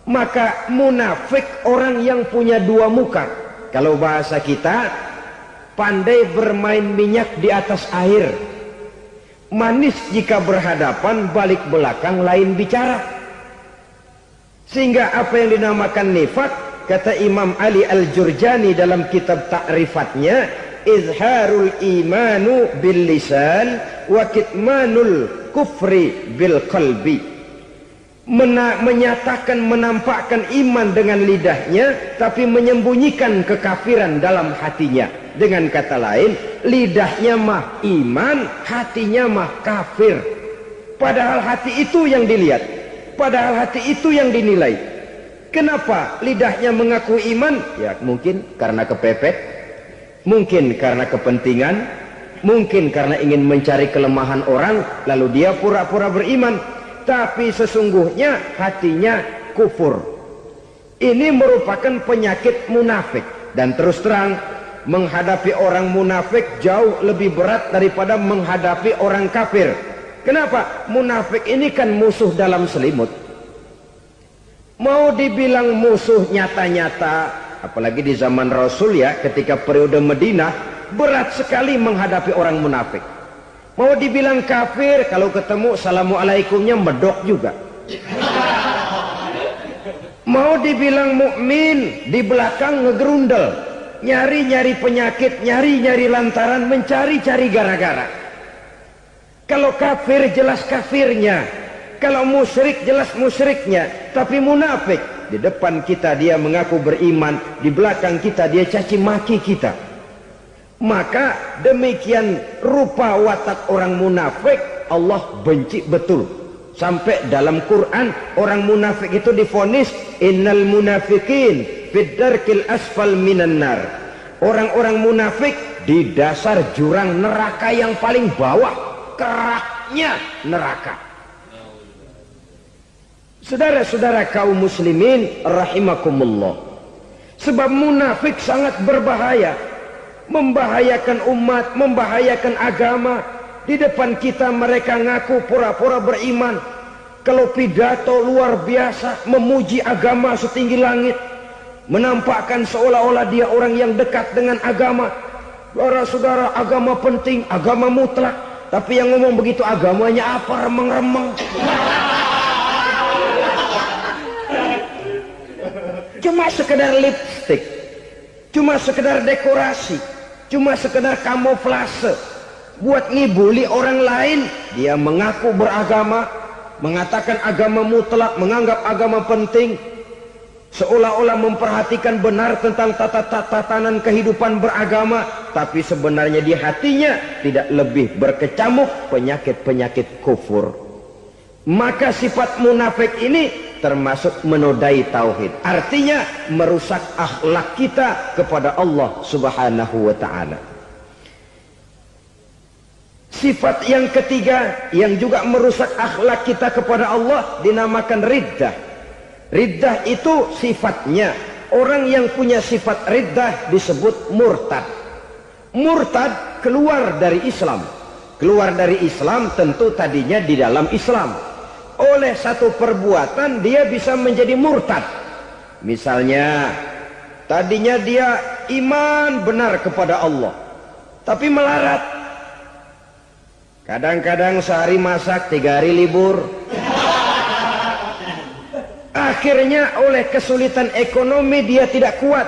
Maka munafik orang yang punya dua muka. Kalau bahasa kita, pandai bermain minyak di atas air. Manis jika berhadapan, balik belakang lain bicara. Sehingga apa yang dinamakan nifak, kata Imam Ali Al-Jurjani dalam kitab ta'rifatnya, izharul imanu bil lisan wa kitmanul kufri bil qalbi. Menyatakan, menampakkan iman dengan lidahnya, tapi menyembunyikan kekafiran dalam hatinya. Dengan kata lain, lidahnya mah iman, hatinya mah kafir. Padahal hati itu yang dilihat, padahal hati itu yang dinilai. Kenapa lidahnya mengaku iman? Ya mungkin karena kepepet, mungkin karena kepentingan, mungkin karena ingin mencari kelemahan orang, lalu dia pura-pura beriman. Tapi sesungguhnya hatinya kufur. Ini merupakan penyakit munafik. Dan terus terang, menghadapi orang munafik jauh lebih berat daripada menghadapi orang kafir. Kenapa? Munafik ini kan musuh dalam selimut. Mau dibilang musuh nyata-nyata, apalagi di zaman Rasul ya, ketika periode Madinah, berat sekali menghadapi orang munafik. Mau dibilang kafir, kalau ketemu assalamualaikumnya medok juga. Mau dibilang mukmin, di belakang ngegerundel, nyari-nyari penyakit, nyari-nyari lantaran, mencari-cari gara-gara. Kalau kafir jelas kafirnya, kalau musyrik jelas musyriknya. Tapi munafik, di depan kita dia mengaku beriman, di belakang kita dia caci maki kita. Maka demikian rupa watak orang munafik Allah benci betul. Sampai dalam Quran orang munafik itu divonis innal munafiqin fid darkil asfal minan nar. Orang-orang munafik di dasar jurang neraka yang paling bawah, keraknya neraka. Saudara-saudara kaum muslimin rahimakumullah. Sebab munafik sangat berbahaya. Membahayakan umat, membahayakan agama. Di depan kita mereka ngaku pura-pura beriman. Kalau pidato luar biasa, memuji agama setinggi langit, menampakkan seolah-olah dia orang yang dekat dengan agama. Saudara-saudara, agama penting, agama mutlak. Tapi yang ngomong begitu agamanya apa? Remeng-remeng. Cuma sekedar lipstick, cuma sekedar dekorasi, cuma sekedar kamuflase buat ngibuli orang lain. Dia mengaku beragama, mengatakan agama mutlak, menganggap agama penting, seolah-olah memperhatikan benar tentang tatanan kehidupan beragama, tapi sebenarnya di hatinya tidak lebih berkecamuk penyakit-penyakit kufur. Maka sifat munafik ini termasuk menodai tauhid, artinya merusak akhlak kita kepada Allah Subhanahu wa ta'ala. Sifat yang ketiga yang juga merusak akhlak kita kepada Allah dinamakan riddah. Riddah itu sifatnya, orang yang punya sifat riddah disebut murtad. Murtad keluar dari Islam. Keluar dari Islam tentu tadinya di dalam Islam. Oleh satu perbuatan dia bisa menjadi murtad. Misalnya tadinya dia iman benar kepada Allah, tapi melarat. Kadang-kadang sehari masak, 3 hari libur. Akhirnya oleh kesulitan ekonomi dia tidak kuat.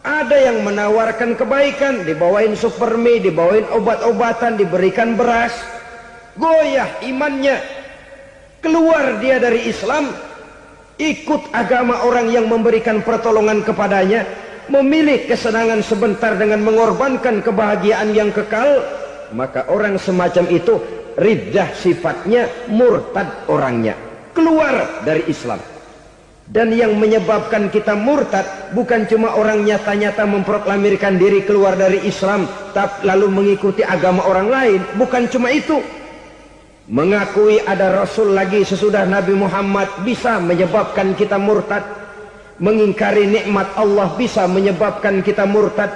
Ada yang menawarkan kebaikan, dibawain supermi, dibawain obat-obatan, diberikan beras. Goyah imannya. Keluar dia dari Islam, ikut agama orang yang memberikan pertolongan kepadanya, memilih kesenangan sebentar dengan mengorbankan kebahagiaan yang kekal. Maka orang semacam itu riddah sifatnya, murtad orangnya, keluar dari Islam. Dan yang menyebabkan kita murtad bukan cuma orang nyata-nyata memproklamirkan diri keluar dari Islam lalu mengikuti agama orang lain. Bukan cuma itu. Mengakui ada Rasul lagi sesudah Nabi Muhammad bisa menyebabkan kita murtad. Mengingkari nikmat Allah bisa menyebabkan kita murtad.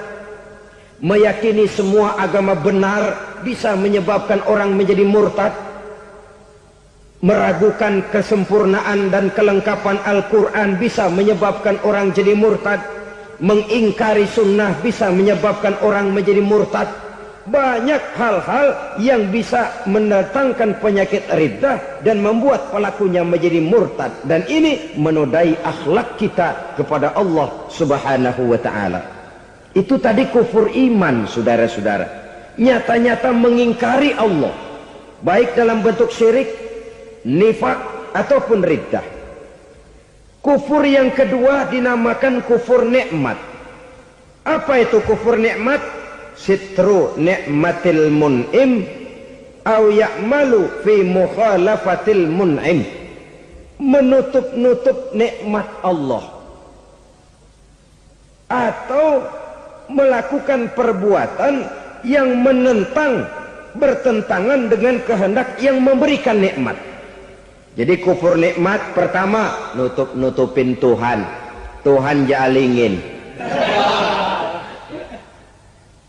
Meyakini semua agama benar bisa menyebabkan orang menjadi murtad. Meragukan kesempurnaan dan kelengkapan Al-Quran bisa menyebabkan orang jadi murtad. Mengingkari sunnah bisa menyebabkan orang menjadi murtad. Banyak hal-hal yang bisa mendatangkan penyakit riddah dan membuat pelakunya menjadi murtad. Dan ini menodai akhlak kita kepada Allah Subhanahu wa ta'ala. Itu tadi kufur iman, saudara-saudara. Nyata-nyata mengingkari Allah, baik dalam bentuk syirik, nifak ataupun riddah. Kufur yang kedua dinamakan kufur nikmat. Apa itu kufur nikmat? Sitru nikmatil mun'im au ya'malu fi mukhalafatil mun'im. Menutup-nutup nikmat Allah atau melakukan perbuatan yang menentang, bertentangan dengan kehendak yang memberikan nikmat. Jadi kufur nikmat pertama, nutup-nutupin Tuhan. Tuhan jalingin.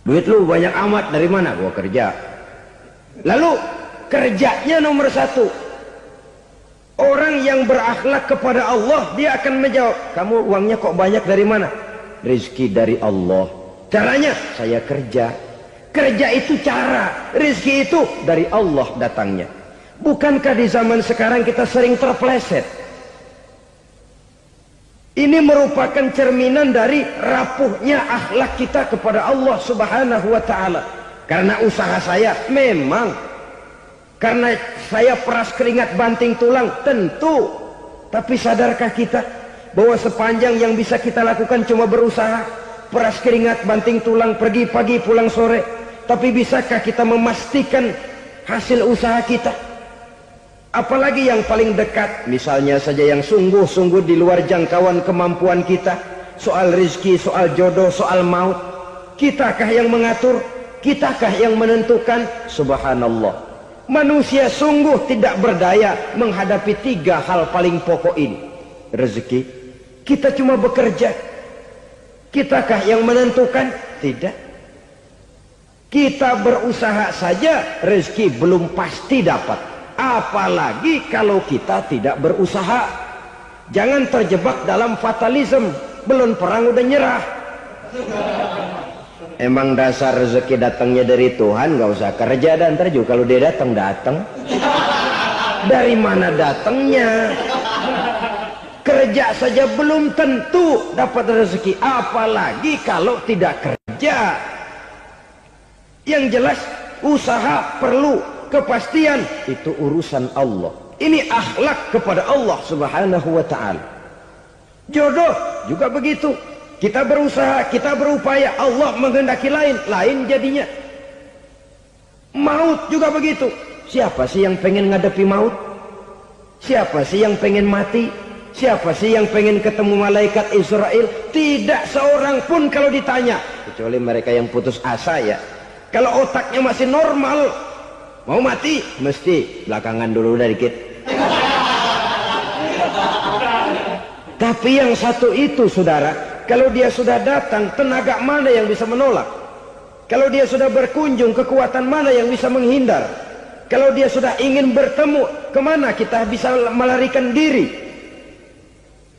Duit lu banyak amat, dari mana? Gua kerja. Lalu kerjanya nomor satu. Orang yang berakhlak kepada Allah, dia akan menjawab, kamu uangnya kok banyak, dari mana? Rizki dari Allah. Caranya, saya kerja. Kerja itu cara, rizki itu dari Allah datangnya. Bukankah di zaman sekarang kita sering terpleset? Ini merupakan cerminan dari rapuhnya akhlak kita kepada Allah Subhanahu wa ta'ala. Karena usaha saya memang, karena saya peras keringat banting tulang, tentu. Tapi sadarkah kita bahwa sepanjang yang bisa kita lakukan cuma berusaha, peras keringat banting tulang, pergi pagi pulang sore? Tapi bisakah kita memastikan hasil usaha kita? Apalagi yang paling dekat, misalnya saja yang sungguh-sungguh di luar jangkauan kemampuan kita, soal rizki, soal jodoh, soal maut. Kitakah yang mengatur? Kitakah yang menentukan? Subhanallah. Manusia sungguh tidak berdaya menghadapi tiga hal paling pokok ini. Rezeki, kita cuma bekerja. Kitakah yang menentukan? Tidak. Kita berusaha saja, rezeki belum pasti dapat. Apalagi kalau kita tidak berusaha. Jangan terjebak dalam fatalisme. Belum perang udah nyerah. Emang dasar rezeki datangnya dari Tuhan, gak usah kerja, dan ntar juga kalau dia datang. Dari mana datangnya? Kerja saja belum tentu dapat rezeki, apalagi kalau tidak kerja. Yang jelas usaha perlu kepastian, itu urusan Allah. Ini akhlak kepada Allah Subhanahu wa ta'ala. Jodoh juga begitu. Kita berusaha, kita berupaya, Allah menghendaki lain jadinya. Maut juga begitu. Siapa sih yang pengen ngadepi maut? Siapa sih yang pengen mati? Siapa sih yang pengen ketemu malaikat Israel? Tidak seorang pun kalau ditanya, kecuali mereka yang putus asa ya. Kalau otaknya masih normal, mau mati mesti belakangan dulu dikit. Tapi yang satu itu, saudara, kalau dia sudah datang, tenaga mana yang bisa menolak? Kalau dia sudah berkunjung, kekuatan mana yang bisa menghindar? Kalau dia sudah ingin bertemu, kemana kita bisa melarikan diri?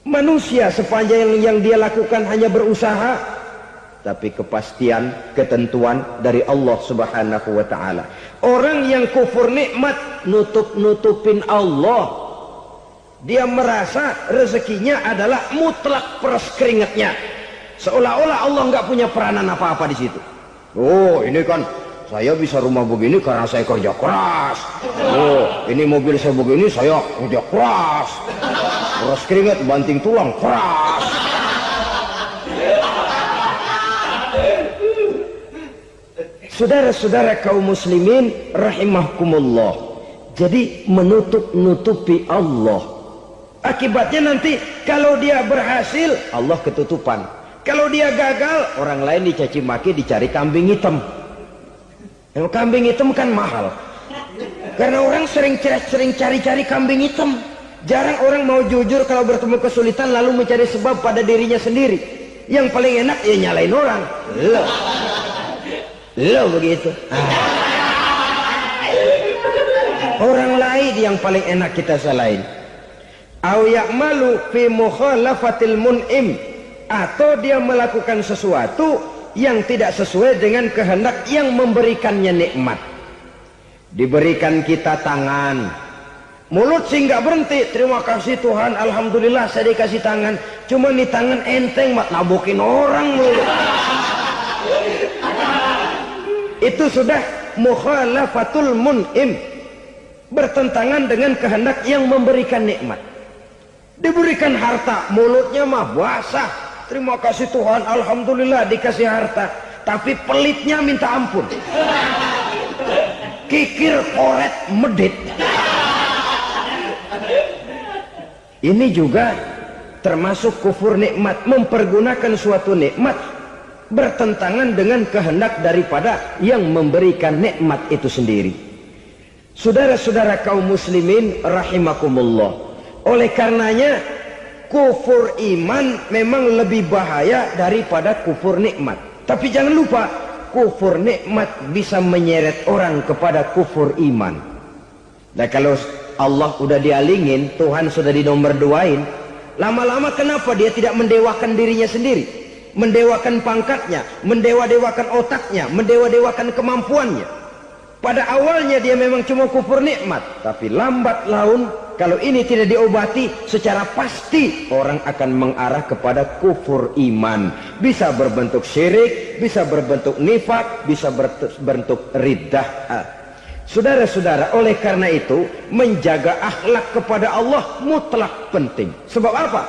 Manusia sepanjang yang dia lakukan hanya berusaha, tapi kepastian, ketentuan dari Allah Subhanahu wa ta'ala. Orang yang kufur nikmat, nutupin Allah. Dia merasa rezekinya adalah mutlak peras keringatnya. Seolah-olah Allah nggak punya peranan apa-apa di situ. Oh, ini kan saya bisa rumah begini karena saya kerja keras. Oh, ini mobil saya begini, saya kerja keras. Peras keringat, banting tulang, keras. Saudara-saudara kaum muslimin rahimahkumullah. Jadi menutup-nutupi Allah Akibatnya nanti kalau dia berhasil, Allah ketutupan. Kalau dia gagal, orang lain dicaci maki, dicari kambing hitam. Yang kambing hitam kan mahal. Karena orang sering cari-cari kambing hitam. Jarang orang mau jujur kalau bertemu kesulitan lalu mencari sebab pada dirinya sendiri. Yang paling enak ya nyalain orang. Lo begitu. Orang lain yang paling enak kita salahin. Au ya'malu fi mukhalafatil mun'im, atau dia melakukan sesuatu yang tidak sesuai dengan kehendak yang memberikannya nikmat. Diberikan kita tangan, mulut sih nggak berhenti. Terima kasih Tuhan, alhamdulillah saya dikasih tangan. Cuma nih tangan enteng mak nabokin orang mulu. Itu sudah mukhalafatul mun'im, bertentangan dengan kehendak yang memberikan nikmat. Diberikan harta, mulutnya mah basah. Terima kasih Tuhan, alhamdulillah dikasih harta. Tapi pelitnya minta ampun. Kikir, koret, medit. Ini juga termasuk kufur nikmat, mempergunakan suatu nikmat bertentangan dengan kehendak daripada yang memberikan nikmat itu sendiri. Saudara-saudara kaum muslimin rahimakumullah, oleh karenanya kufur iman memang lebih bahaya daripada kufur nikmat. Tapi jangan lupa, kufur nikmat bisa menyeret orang kepada kufur iman. Nah kalau Allah udah dialingin, Tuhan sudah dinomor duain, lama-lama kenapa dia tidak mendewakan dirinya sendiri, mendewakan pangkatnya, mendewa-dewakan otaknya, mendewa-dewakan kemampuannya? Pada awalnya dia memang cuma kufur nikmat, tapi lambat laun kalau ini tidak diobati, secara pasti orang akan mengarah kepada kufur iman. Bisa berbentuk syirik, bisa berbentuk nifak, bisa berbentuk riddah. Saudara-saudara, oleh karena itu menjaga akhlak kepada Allah mutlak penting. Sebab apa?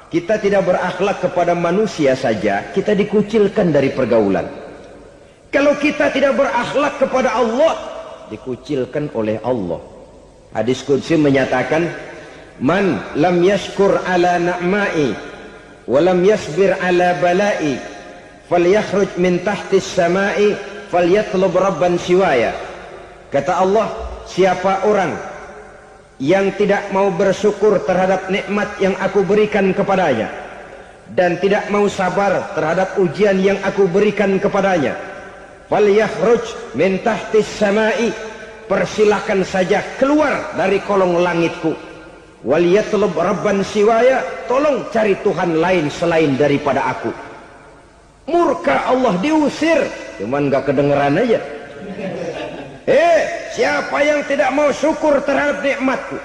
Kita tidak berakhlak kepada manusia saja, kita dikucilkan dari pergaulan. Kalau kita tidak berakhlak kepada Allah, dikucilkan oleh Allah. Hadis qudsi menyatakan, man lam yashkur ala na'mai wa lam yasbir ala balai falyakhruj min tahtis samai falyatlub rabban siwaya. Kata Allah, siapa orang yang tidak mau bersyukur terhadap nikmat yang aku berikan kepadanya dan tidak mau sabar terhadap ujian yang aku berikan kepadanya, falyakhruj min tahtis samai, persilahkan saja keluar dari kolong langitku, waliyatlub rabban siwaya, tolong cari Tuhan lain selain daripada aku. Murka Allah, diusir, cuman gak kedengeran aja. Siapa yang tidak mau syukur terhadap nikmatku,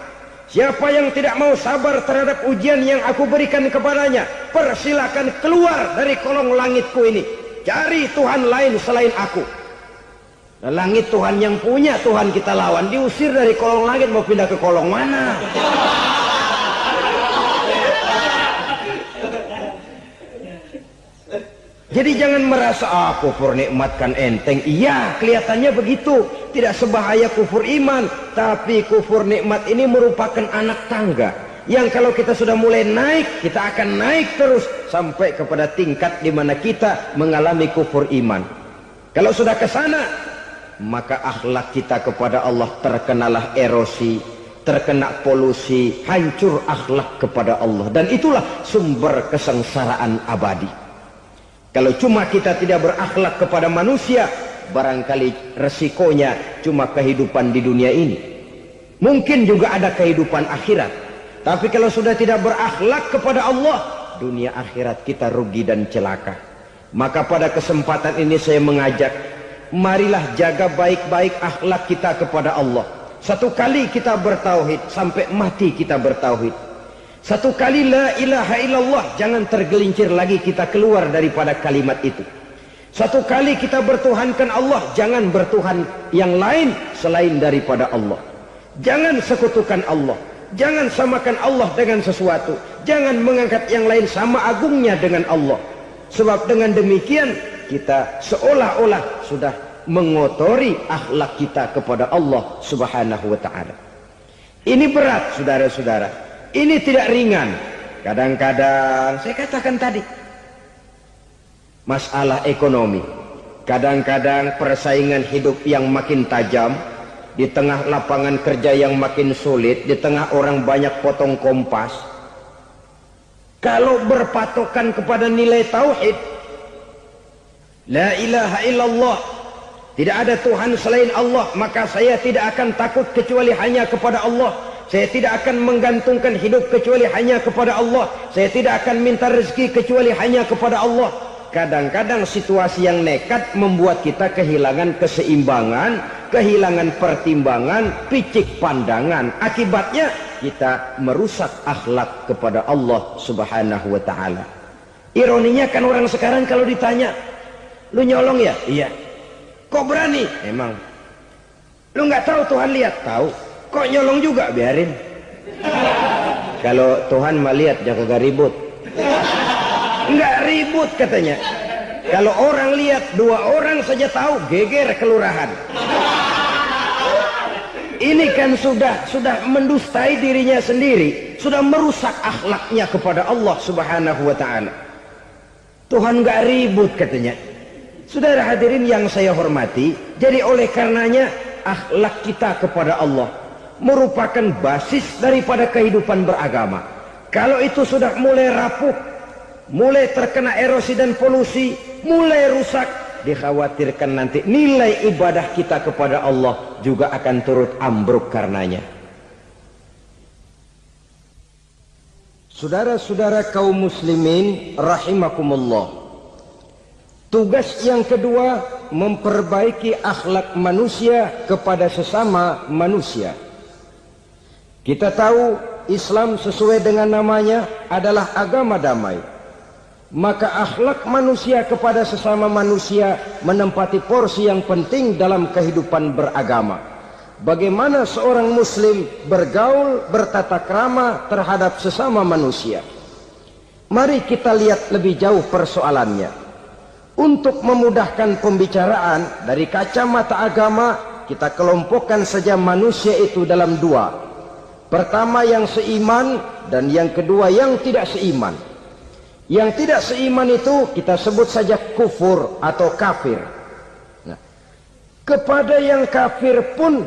siapa yang tidak mau sabar terhadap ujian yang aku berikan kepadanya, persilahkan keluar dari kolong langitku ini, cari Tuhan lain selain aku. Nah, langit Tuhan yang punya, Tuhan kita lawan, diusir dari kolong langit, mau pindah ke kolong mana? Jadi jangan merasa kufur nikmat kan enteng. Iya, kelihatannya begitu, tidak sebahaya kufur iman. Tapi kufur nikmat ini merupakan anak tangga yang kalau kita sudah mulai naik, kita akan naik terus sampai kepada tingkat di mana kita mengalami kufur iman. Kalau sudah ke sana, maka akhlak kita kepada Allah terkenalah erosi, terkena polusi, hancur akhlak kepada Allah, dan itulah sumber kesengsaraan abadi. Kalau cuma kita tidak berakhlak kepada manusia, barangkali resikonya cuma kehidupan di dunia ini. Mungkin juga ada kehidupan akhirat. Tapi kalau sudah tidak berakhlak kepada Allah, dunia akhirat kita rugi dan celaka. Maka pada kesempatan ini saya mengajak, marilah jaga baik-baik akhlak kita kepada Allah. Satu kali kita bertauhid, sampai mati kita bertauhid. Satu kali la ilaha illallah, jangan tergelincir lagi kita keluar daripada kalimat itu. Satu kali kita bertuhankan Allah, jangan bertuhan yang lain selain daripada Allah. Jangan sekutukan Allah, jangan samakan Allah dengan sesuatu, jangan mengangkat yang lain sama agungnya dengan Allah. Sebab dengan demikian kita seolah-olah sudah mengotori akhlak kita kepada Allah subhanahu wa ta'ala. Ini berat, saudara-saudara. Ini tidak ringan. Kadang-kadang saya katakan tadi, masalah ekonomi. Kadang-kadang persaingan hidup yang makin tajam, di tengah lapangan kerja yang makin sulit, di tengah orang banyak potong kompas. Kalau berpatokan kepada nilai tauhid, la ilaha illallah, tidak ada Tuhan selain Allah, maka saya tidak akan takut kecuali hanya kepada Allah. Saya tidak akan menggantungkan hidup kecuali hanya kepada Allah. Saya tidak akan minta rezeki kecuali hanya kepada Allah. Kadang-kadang situasi yang nekat membuat kita kehilangan keseimbangan, kehilangan pertimbangan, picik pandangan. Akibatnya kita merusak akhlak kepada Allah Subhanahu wa ta'ala. Ironinya kan orang sekarang kalau ditanya, lu nyolong ya? Iya. Kok berani? Emang. Lu nggak tahu Tuhan lihat? Tahu. Kok nyolong juga? Biarin. Kalau Tuhan mah lihat jangan gak ribut. Nggak ribut katanya. Kalau orang lihat, 2 orang saja tahu, geger kelurahan. Ini kan sudah mendustai dirinya sendiri, sudah merusak akhlaknya kepada Allah Subhanahu wa ta'ala. Tuhan nggak ribut katanya. Saudara hadirin yang saya hormati, jadi oleh karenanya akhlak kita kepada Allah merupakan basis daripada kehidupan beragama. Kalau itu sudah mulai rapuh, mulai terkena erosi dan polusi, mulai rusak, dikhawatirkan nanti nilai ibadah kita kepada Allah juga akan turut ambruk karenanya. Saudara-saudara kaum muslimin rahimakumullah, tugas yang kedua memperbaiki akhlak manusia kepada sesama manusia. Kita tahu Islam sesuai dengan namanya adalah agama damai. Maka akhlak manusia kepada sesama manusia menempati porsi yang penting dalam kehidupan beragama. Bagaimana seorang muslim bergaul, bertata krama terhadap sesama manusia. Mari kita lihat lebih jauh persoalannya. Untuk memudahkan pembicaraan dari kacamata agama, kita kelompokkan saja manusia itu dalam 2. Pertama yang seiman dan yang kedua yang tidak seiman. Yang tidak seiman itu kita sebut saja kufur atau kafir. Nah, kepada yang kafir pun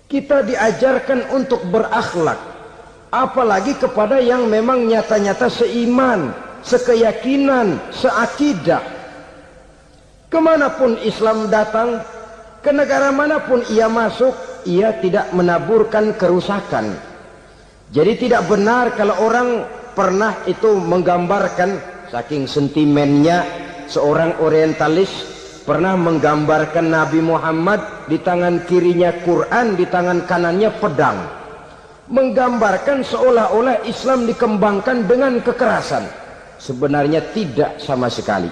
kita diajarkan untuk berakhlak. Apalagi kepada yang memang nyata-nyata seiman, sekeyakinan, seakidah. Kemanapun Islam datang, ke negara manapun ia masuk, ia tidak menaburkan kerusakan. Jadi tidak benar kalau orang pernah itu menggambarkan, saking sentimennya seorang orientalis pernah menggambarkan Nabi Muhammad di tangan kirinya Quran, di tangan kanannya pedang. Menggambarkan seolah-olah Islam dikembangkan dengan kekerasan. Sebenarnya tidak sama sekali.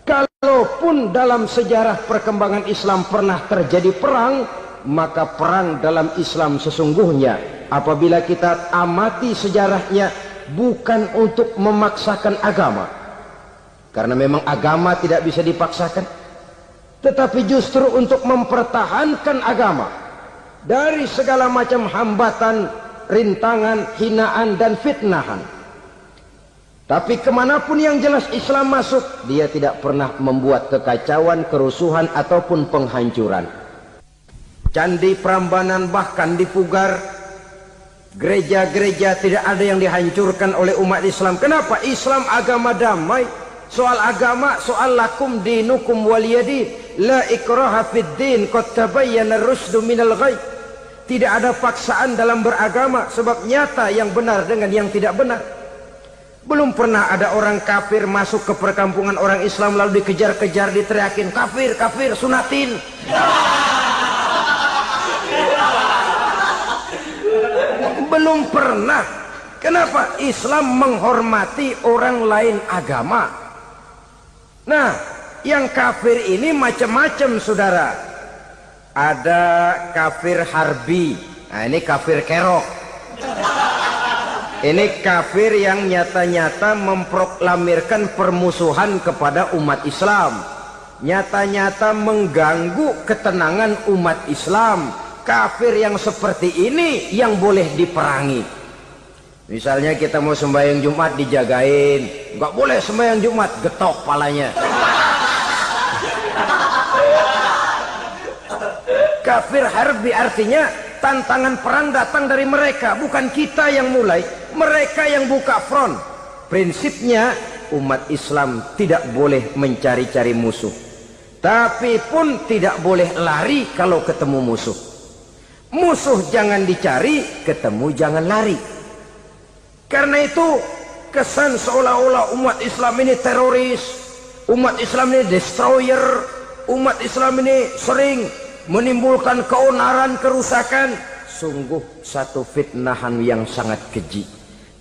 Kalaupun dalam sejarah perkembangan Islam pernah terjadi perang, maka perang dalam Islam sesungguhnya apabila kita amati sejarahnya bukan untuk memaksakan agama, karena memang agama tidak bisa dipaksakan, tetapi justru untuk mempertahankan agama dari segala macam hambatan, rintangan, hinaan dan fitnahan. Tapi kemanapun yang jelas Islam masuk, dia tidak pernah membuat kekacauan, kerusuhan ataupun penghancuran. Candi Prambanan bahkan dipugar, gereja-gereja tidak ada yang dihancurkan oleh umat Islam. Kenapa? Islam agama damai. Soal agama, soal lakum dinukum waliyadin, la ikraha fid din, qad tabayyana ar-rusdu minal ghayy. Tidak ada paksaan dalam beragama, sebab nyata yang benar dengan yang tidak benar. Belum pernah ada orang kafir masuk ke perkampungan orang Islam lalu dikejar-kejar, diteriakin kafir, kafir, sunatin. Belum pernah. Kenapa? Islam menghormati orang lain agama. Nah, yang kafir ini macam-macam saudara. Ada kafir harbi. Nah, ini kafir kerok. Ini kafir yang nyata-nyata memproklamirkan permusuhan kepada umat Islam. Nyata-nyata mengganggu ketenangan umat Islam. Kafir yang seperti ini yang boleh diperangi. Misalnya kita mau sembahyang Jumat dijagain, nggak boleh sembahyang Jumat, getok palanya. Kafir harbi artinya tantangan perang datang dari mereka, bukan kita yang mulai, mereka yang buka front. Prinsipnya umat Islam tidak boleh mencari-cari musuh, tapi pun tidak boleh lari kalau ketemu musuh. Musuh jangan dicari, ketemu jangan lari. Karena itu kesan seolah-olah umat Islam ini teroris, umat Islam ini destroyer, umat Islam ini sering menimbulkan keonaran, kerusakan. Sungguh satu fitnahan yang sangat keji.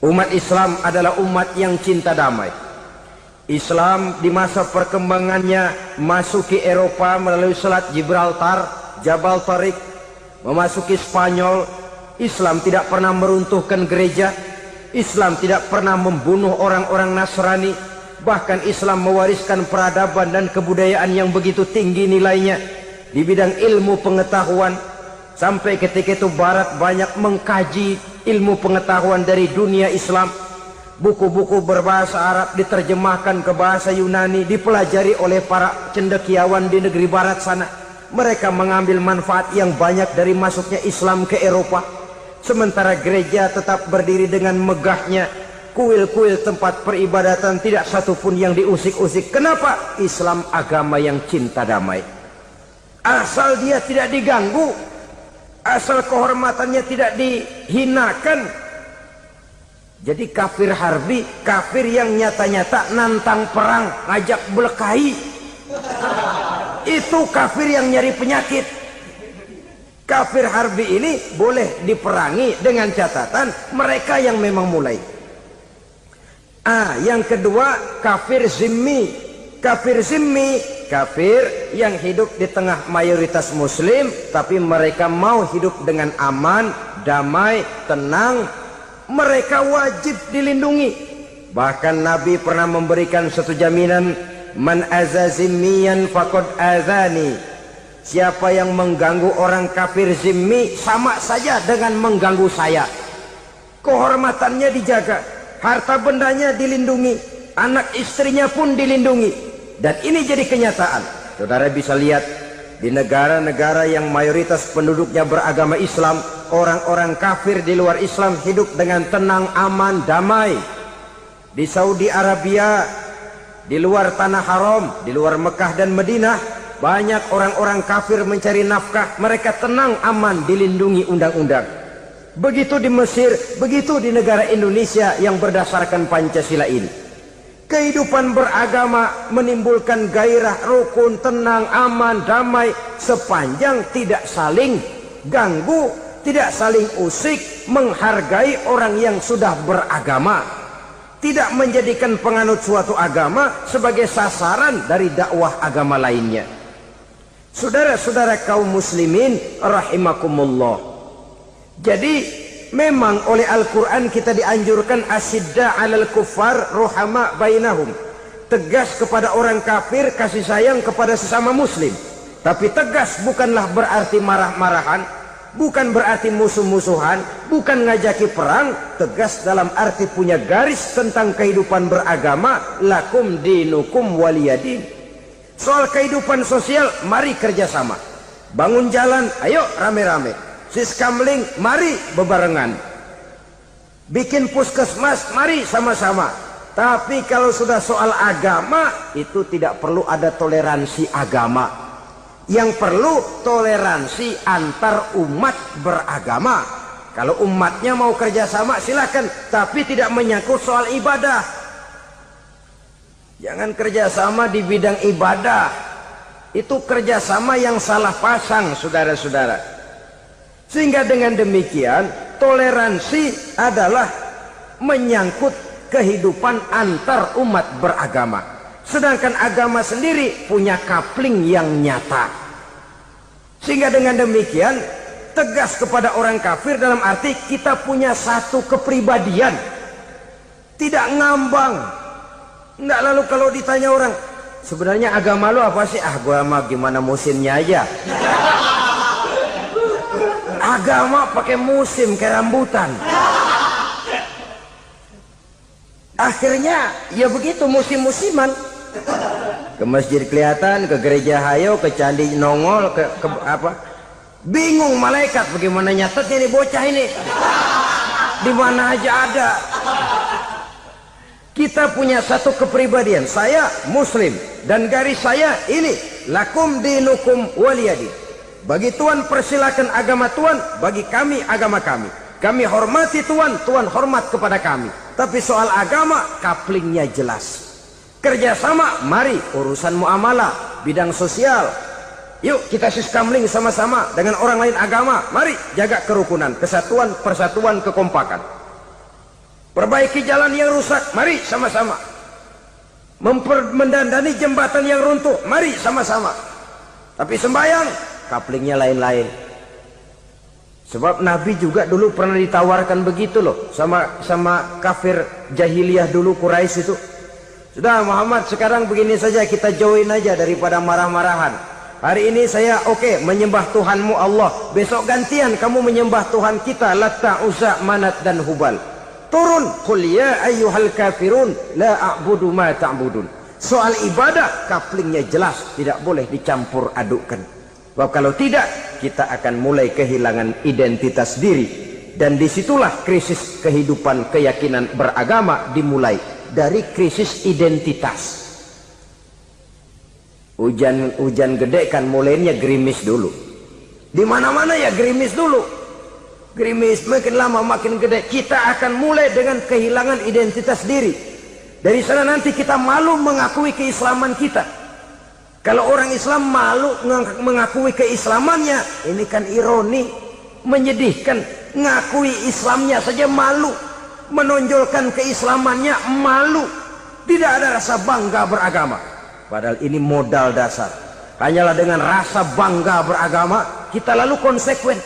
Umat Islam adalah umat yang cinta damai. Islam di masa perkembangannya masuki Eropa melalui Selat Gibraltar, Jabal Tariq, memasuki Spanyol. Islam tidak pernah meruntuhkan gereja, Islam tidak pernah membunuh orang-orang Nasrani. Bahkan Islam mewariskan peradaban dan kebudayaan yang begitu tinggi nilainya di bidang ilmu pengetahuan. Sampai ketika itu Barat banyak mengkaji ilmu pengetahuan dari dunia Islam. Buku-buku berbahasa Arab diterjemahkan ke bahasa Yunani, dipelajari oleh para cendekiawan di negeri Barat sana. Mereka mengambil manfaat yang banyak dari masuknya Islam ke Eropa. Sementara gereja tetap berdiri dengan megahnya. Kuil-kuil tempat peribadatan tidak satupun yang diusik-usik. Kenapa? Islam agama yang cinta damai. Asal dia tidak diganggu, asal kehormatannya tidak dihinakan. Jadi kafir harbi, kafir yang nyata-nyata nantang perang, ngajak berkelahi. Itu kafir yang nyari penyakit. Kafir harbi ini boleh diperangi dengan catatan mereka yang memang mulai. Yang kedua, kafir zimmi. Kafir zimmi, kafir yang hidup di tengah mayoritas muslim, tapi mereka mau hidup dengan aman, damai, tenang. Mereka wajib dilindungi. Bahkan Nabi pernah memberikan satu jaminan, man aza zimmiyan faqad azani. Siapa yang mengganggu orang kafir zimmi sama saja dengan mengganggu saya. Kehormatannya dijaga, harta bendanya dilindungi, anak istrinya pun dilindungi. Dan ini jadi kenyataan. Saudara bisa lihat di negara-negara yang mayoritas penduduknya beragama Islam, orang-orang kafir di luar Islam hidup dengan tenang, aman, damai. Di Saudi Arabia, di luar tanah haram, di luar Mekah dan Madinah, banyak orang-orang kafir mencari nafkah. Mereka tenang, aman, dilindungi undang-undang. Begitu di Mesir, begitu di negara Indonesia yang berdasarkan Pancasila ini. Kehidupan beragama menimbulkan gairah, rukun, tenang, aman, damai, sepanjang tidak saling ganggu, tidak saling usik, menghargai orang yang sudah beragama, tidak menjadikan penganut suatu agama sebagai sasaran dari dakwah agama lainnya. Saudara-saudara kaum muslimin rahimakumullah. Jadi memang oleh Al-Quran kita dianjurkan asyidda 'alal kuffar ruhama bainahum. Tegas kepada orang kafir, kasih sayang kepada sesama muslim. Tapi tegas bukanlah berarti marah-marahan, bukan berarti musuh-musuhan, bukan ngajaki perang. Tegas dalam arti punya garis tentang kehidupan beragama, lakum dinukum waliyadin. Soal kehidupan sosial, mari kerjasama. Bangun jalan, ayo rame-rame. Siskamling, mari bebarengan. Bikin puskesmas, mari sama-sama. Tapi kalau sudah soal agama, itu tidak perlu ada toleransi agama. Yang perlu toleransi antar umat beragama. Kalau umatnya mau kerjasama silakan, tapi tidak menyangkut soal ibadah. Jangan kerjasama di bidang ibadah. Itu kerjasama yang salah pasang, saudara-saudara. Sehingga dengan demikian toleransi adalah menyangkut kehidupan antar umat beragama. Sedangkan agama sendiri punya kapling yang nyata. Sehingga dengan demikian tegas kepada orang kafir dalam arti kita punya satu kepribadian. Tidak ngambang. Enggak, lalu kalau ditanya orang, sebenarnya agama lu apa sih? Gua mah gimana musimnya aja. Agama pakai musim kayak rambutan. Akhirnya ya begitu, musim-musiman. Ke masjid kelihatan, ke gereja hayo, ke candi nongol, ke apa? Bingung malaikat bagaimana nyatetnya nih bocah ini. Di mana aja ada. Kita punya satu kepribadian. Saya Muslim dan garis saya ini, lakum dinukum waliyadin. Bagi Tuhan persilakan agama Tuhan, bagi kami agama kami. Kami hormati Tuhan, Tuhan hormat kepada kami. Tapi soal agama, kaplingnya jelas. Kerjasama, mari urusan muamalah, bidang sosial. Yuk kita siskamling sama-sama dengan orang lain agama. Mari jaga kerukunan, kesatuan, persatuan, kekompakan. Perbaiki jalan yang rusak, mari sama-sama. Mendandani jembatan yang runtuh, mari sama-sama. Tapi sembahyang, kaplingnya lain-lain. Sebab Nabi juga dulu pernah ditawarkan begitu loh sama kafir jahiliyah dulu, Quraisy itu. Sudah Muhammad, sekarang begini saja, kita join aja daripada marah-marahan. Hari ini saya oke, menyembah Tuhanmu Allah. Besok gantian kamu menyembah Tuhan kita, Latta, Uzza, Manat dan Hubal. Turun, qul ya ayyuhal kafirun la a'budu ma ta'budun. Soal ibadah kaplingnya jelas, tidak boleh dicampur adukkan. Sebab kalau tidak, kita akan mulai kehilangan identitas diri. Dan disitulah krisis kehidupan keyakinan beragama dimulai. Dari krisis identitas. Hujan gede kan mulainya gerimis dulu. Di mana-mana ya gerimis dulu. Gerimis makin lama makin gede. Kita akan mulai dengan kehilangan identitas diri. Dari sana nanti kita malu mengakui keislaman kita. Kalau orang Islam malu mengakui keislamannya, ini kan ironi, menyedihkan. Ngakui Islamnya saja malu, menonjolkan keislamannya malu. Tidak ada rasa bangga beragama. Padahal ini modal dasar. Hanyalah dengan rasa bangga beragama kita lalu konsekuen.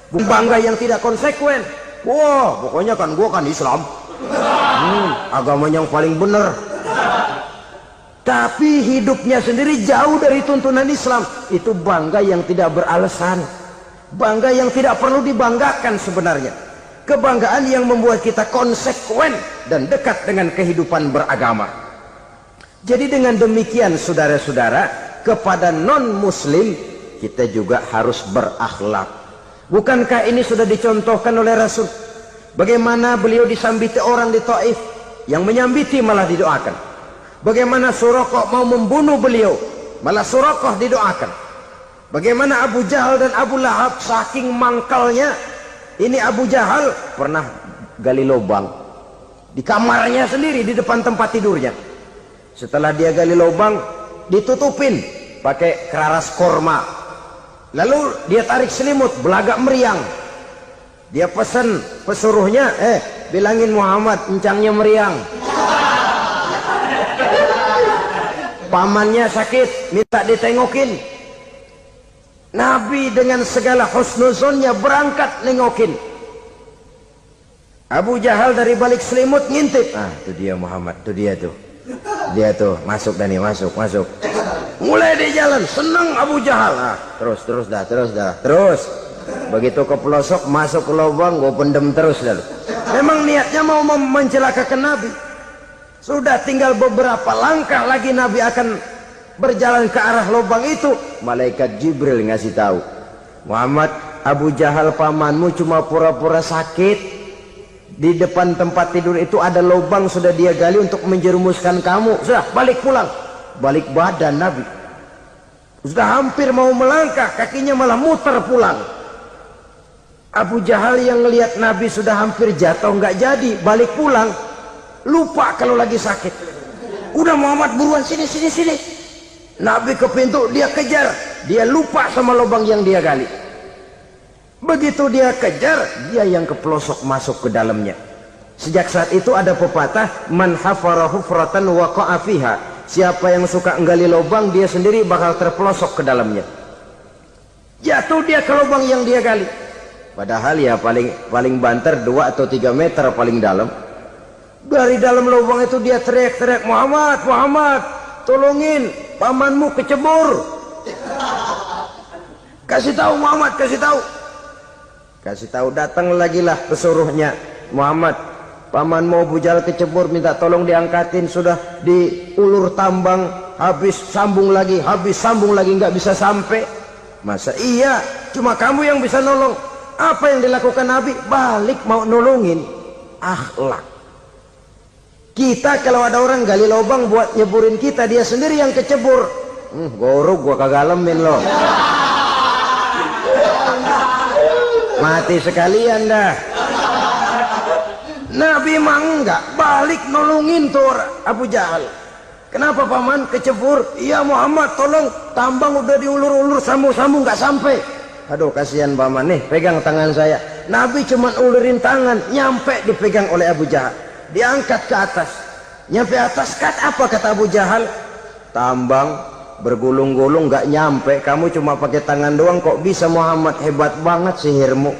Bangga yang tidak konsekuen. Wah, pokoknya kan gua kan Islam. Agama yang paling benar. Tapi hidupnya sendiri jauh dari tuntunan Islam. Itu bangga yang tidak beralasan. Bangga yang tidak perlu dibanggakan sebenarnya. Kebanggaan yang membuat kita konsekuen dan dekat dengan kehidupan beragama. Jadi dengan demikian saudara-saudara, kepada non-muslim kita juga harus berakhlak. Bukankah ini sudah dicontohkan oleh Rasul? Bagaimana beliau disambiti orang di Taif, yang menyambiti malah didoakan. Bagaimana Suraqah mau membunuh beliau, malah Suraqah didoakan. Bagaimana Abu Jahal dan Abu Lahab saking mangkalnya. Ini Abu Jahal pernah gali lubang di kamarnya sendiri, di depan tempat tidurnya. Setelah dia gali lubang, ditutupin pakai keraras korma. Lalu dia tarik selimut, belagak meriang. Dia pesan pesuruhnya, bilangin Muhammad encangnya meriang. Pamannya sakit, minta ditengokin. Nabi dengan segala husnuzonnya berangkat nengokin. Abu Jahal dari balik selimut ngintip. Itu dia Muhammad, itu dia tuh. Dia tuh, masuk Dani, masuk. Mulai di jalan, senang Abu Jahal. Terus. Begitu ke pelosok, masuk ke lubang, gue pendem terus lalu. Memang niatnya mau mencelakakan Nabi. Sudah tinggal beberapa langkah lagi Nabi akan berjalan ke arah lubang itu. Malaikat Jibril ngasih tahu, Muhammad, Abu Jahal pamanmu cuma pura-pura sakit. Di depan tempat tidur itu ada lubang sudah dia gali untuk menjerumuskan kamu. Sudah balik pulang. Balik badan Nabi. Sudah hampir mau melangkah, kakinya malah muter pulang. Abu Jahal yang ngelihat Nabi sudah hampir jatuh nggak jadi, balik pulang. Lupa kalau lagi sakit. Udah Muhammad buruan sini. Nabi ke pintu, dia kejar. Dia lupa sama lubang yang dia gali. Begitu dia kejar, dia yang ke pelosok masuk ke dalamnya. Sejak saat itu ada pepatah, man hafara hufratan waqa'a fiha. Siapa yang suka nggali lubang, dia sendiri bakal terpelosok ke dalamnya. Jatuh dia ke lubang yang dia gali. Padahal ya paling banter 2 atau 3 meter paling dalam. Dari dalam lubang itu dia teriak-teriak, Muhammad, tolongin, pamanmu kecebur. Kasih tahu Muhammad, kasih tahu. Kasih tahu, datang lagi lah pesuruhnya. Muhammad, pamanmu Abu Jahal kecebur, minta tolong diangkatin. Sudah diulur tambang, habis sambung lagi, nggak bisa sampai. Masa iya, cuma kamu yang bisa nolong. Apa yang dilakukan Nabi? Balik mau nolongin. Akhlak. Kita kalau ada orang gali lubang buat nyeburin kita, dia sendiri yang kecebur. Gorok gua kagalemin loh. Mati sekalian dah. Nabi mah enggak, balik nolongin tuh Abu Jahal. Kenapa paman kecebur? Iya Muhammad, tolong, tambang udah diulur-ulur, sambung-sambung nggak sampai. Aduh kasihan paman, nih pegang tangan saya. Nabi cuma ulurin tangan, nyampe dipegang oleh Abu Jahal. Diangkat ke atas. Nyampe atas, apa kata Abu Jahal? Tambang bergulung-gulung nggak nyampe, kamu cuma pakai tangan doang kok bisa Muhammad, hebat banget sihirmu.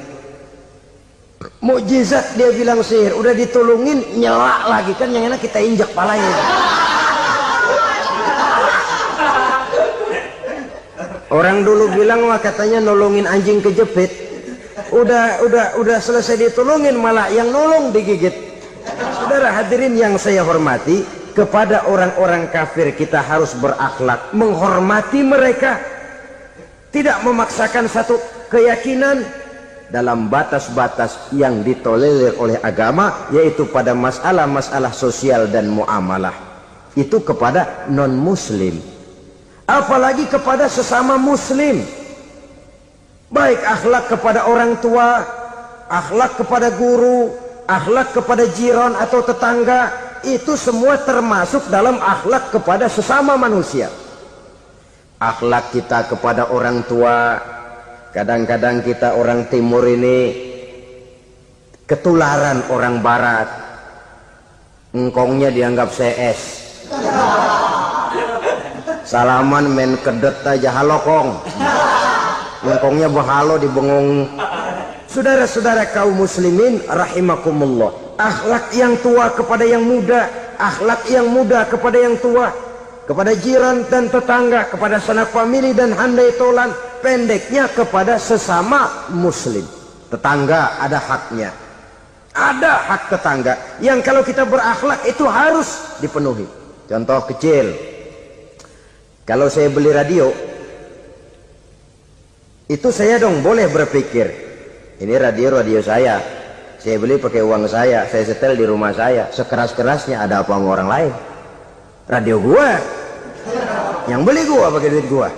Mukjizat dia bilang sihir, udah ditolongin nyelak lagi, kan yang enak kita injak palanya. Orang dulu bilang wah katanya nolongin anjing kejepit, udah selesai ditolongin malah yang nolong digigit. Saudara hadirin yang saya hormati, kepada orang-orang kafir kita harus berakhlak, menghormati mereka, tidak memaksakan satu keyakinan dalam batas-batas yang ditolerir oleh agama, yaitu pada masalah-masalah sosial dan muamalah. Itu kepada non-muslim, apalagi kepada sesama muslim. Baik akhlak kepada orang tua, akhlak kepada guru, akhlak kepada jiran atau tetangga, itu semua termasuk dalam akhlak kepada sesama manusia. Akhlak kita kepada orang tua, kadang-kadang kita orang timur ini ketularan orang barat. Engkongnya dianggap CS, salaman main kedet aja, halo kong. Engkongnya bahalo dibengong. Saudara-saudara kaum muslimin rahimakumullah, akhlak yang tua kepada yang muda, akhlak yang muda kepada yang tua, kepada jiran dan tetangga, kepada sanak famili dan handai tolan, pendeknya kepada sesama muslim. Tetangga ada haknya, ada hak tetangga yang kalau kita berakhlak itu harus dipenuhi. Contoh kecil, kalau saya beli radio, itu saya dong boleh berpikir, ini radio saya beli pakai uang saya setel di rumah saya, sekeras-kerasnya ada apa sama orang lain? Radio gua, yang beli gua pakai duit gua,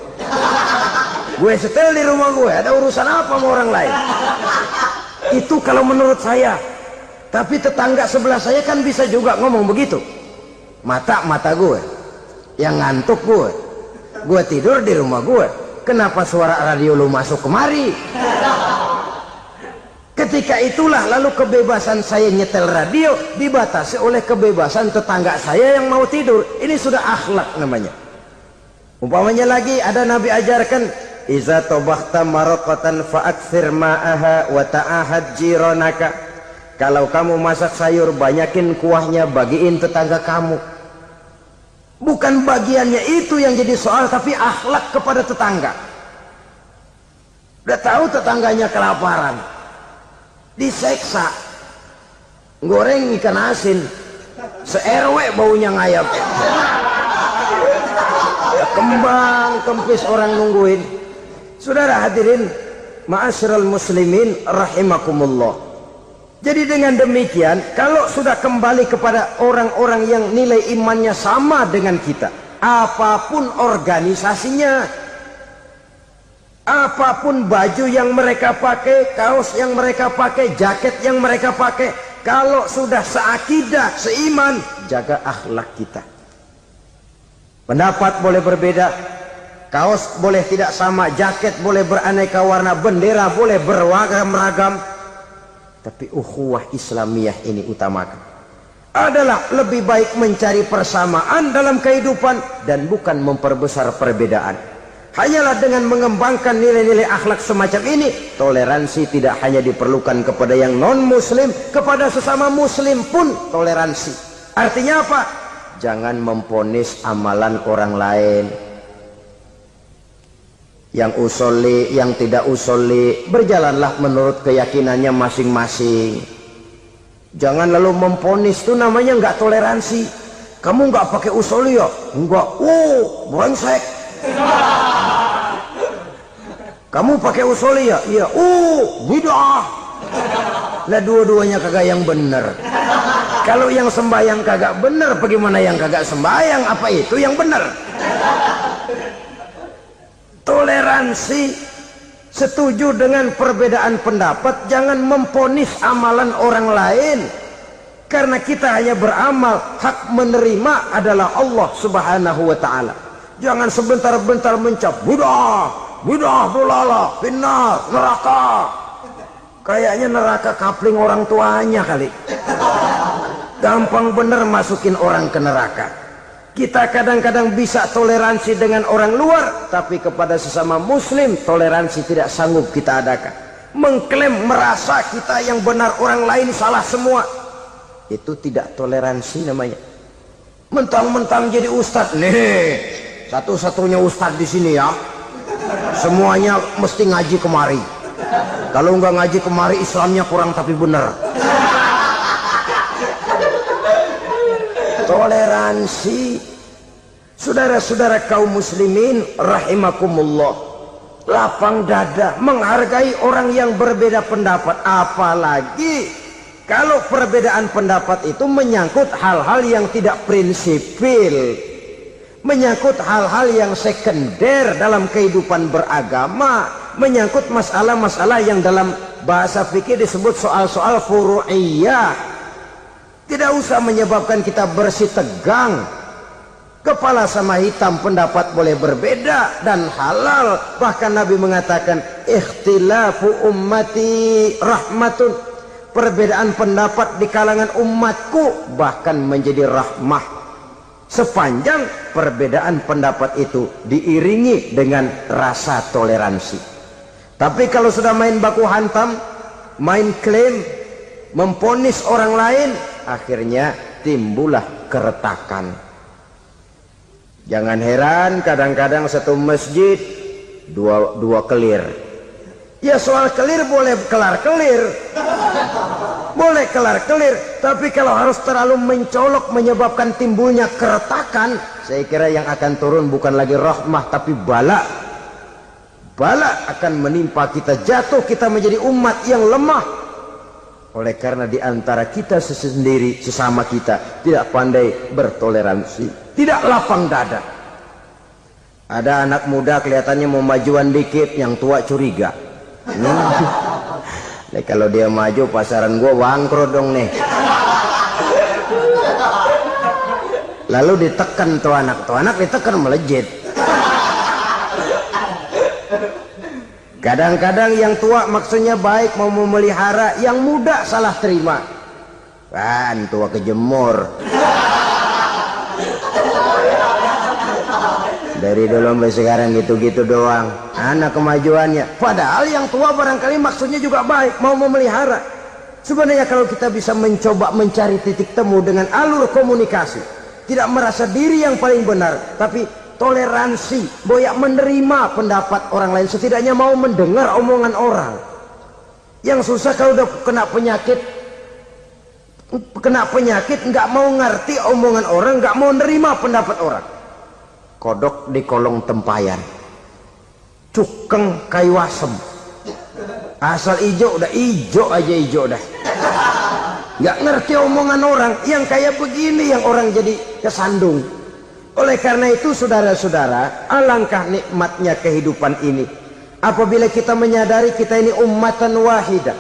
gue setel di rumah gue, ada urusan apa sama orang lain? Itu kalau menurut saya. Tapi tetangga sebelah saya kan bisa juga ngomong begitu. Mata gue, yang ngantuk gue tidur di rumah gue, kenapa suara radio lu masuk kemari? Ketika itulah lalu kebebasan saya nyetel radio dibatasi oleh kebebasan tetangga saya yang mau tidur. Ini sudah akhlak namanya. Umpamanya lagi ada Nabi ajarkan, iza tobakhta maraqatan fa'akthir ma'aha wa ta'ahad jiranaka. Kalau kamu masak sayur, banyakin kuahnya, bagiin tetangga kamu. Bukan bagiannya itu yang jadi soal, tapi akhlak kepada tetangga. Udah tahu tetangganya kelaparan, diseksa, goreng ikan asin, se-RW baunya ngayap, kembang kempis orang nungguin. Saudara hadirin ma'asyiral muslimin rahimakumullah. Jadi dengan demikian, kalau sudah kembali kepada orang-orang yang nilai imannya sama dengan kita, apapun organisasinya, apapun baju yang mereka pakai, kaos yang mereka pakai, jaket yang mereka pakai, kalau sudah seakidah, seiman, jaga akhlak kita. Pendapat boleh berbeda, kaos boleh tidak sama, jaket boleh beraneka warna, bendera boleh beragam-ragam, tapi ukhuwah Islamiyah ini utamakan. Adalah lebih baik mencari persamaan dalam kehidupan dan bukan memperbesar perbedaan. Hanyalah dengan mengembangkan nilai-nilai akhlak semacam ini, toleransi tidak hanya diperlukan kepada yang non-muslim, kepada sesama muslim pun toleransi. Artinya apa? Jangan memponis amalan orang lain. yang usolli, yang tidak usolli, berjalanlah menurut keyakinannya masing-masing. Jangan lalu memponis, itu namanya nggak toleransi. Kamu nggak pakai usolli ya? Enggak. Brengsek. Kamu pakai usolli ya? Iya. Bid'ah. Lah dua-duanya kagak yang bener. Kalau yang sembahyang kagak bener, bagaimana yang kagak sembahyang? Apa itu yang bener? Toleransi, setuju dengan perbedaan pendapat, jangan memponis amalan orang lain. Karena kita hanya beramal, hak menerima adalah Allah Subhanahu wa ta'ala. Jangan sebentar-bentar mencap bid'ah, dolalah, finnar, neraka. Kayaknya neraka kapling orang tuanya kali. Gampang bener masukin orang ke neraka. Kita kadang-kadang bisa toleransi dengan orang luar, tapi kepada sesama muslim toleransi tidak sanggup kita adakan. Mengklaim merasa kita yang benar, orang lain salah semua, itu tidak toleransi namanya. Mentang-mentang jadi ustadz, nih satu-satunya ustadz di sini ya, semuanya mesti ngaji kemari. Kalau nggak ngaji kemari Islamnya kurang tapi benar. Toleransi. Saudara-saudara kaum muslimin rahimakumullah, lapang dada menghargai orang yang berbeda pendapat, apalagi kalau perbedaan pendapat itu menyangkut hal-hal yang tidak prinsipil, menyangkut hal-hal yang sekunder dalam kehidupan beragama, menyangkut masalah-masalah yang dalam bahasa fikih disebut soal-soal furu'iyah. Tidak usah menyebabkan kita bersih tegang. Kepala sama hitam pendapat boleh berbeda dan halal. Bahkan Nabi mengatakan ikhtilafu ummati rahmatun. Perbedaan pendapat di kalangan umatku bahkan menjadi rahmah, sepanjang perbedaan pendapat itu diiringi dengan rasa toleransi. Tapi kalau sudah main baku hantam, main klaim, memponis orang lain, akhirnya timbullah keretakan. Jangan heran kadang-kadang satu masjid dua kelir. Ya soal kelir boleh kelar-kelir, boleh kelar-kelir, tapi kalau harus terlalu mencolok menyebabkan timbulnya keretakan, saya kira yang akan turun bukan lagi rahmah tapi bala. Bala akan menimpa kita, jatuh kita menjadi umat yang lemah. Oleh karena di antara kita sendiri, sesama kita tidak pandai bertoleransi, tidak lapang dada. Ada anak muda kelihatannya mau majuan dikit, yang tua curiga. Nih kalau dia maju pasaran gua bangkrut dong nih. Lalu ditekan tuh anak ditekan melejit. Kadang-kadang yang tua maksudnya baik, mau memelihara, yang muda salah terima. Kan tua kejemur. Dari dulu sampai sekarang gitu-gitu doang. Anak kemajuannya. Padahal yang tua barangkali maksudnya juga baik, mau memelihara. Sebenarnya kalau kita bisa mencoba mencari titik temu dengan alur komunikasi, tidak merasa diri yang paling benar, tapi toleransi, boyak menerima pendapat orang lain, setidaknya mau mendengar omongan orang. Yang susah kalau udah kena penyakit, nggak mau ngerti omongan orang, nggak mau nerima pendapat orang. Kodok di kolong tempayan, cukeng kayu asem, asal ijo udah ijo aja ijo dah. Nggak ngerti omongan orang, yang kayak begini yang orang jadi kesandung. Oleh karena itu saudara-saudara, alangkah nikmatnya kehidupan ini apabila kita menyadari kita ini ummatan wahidah,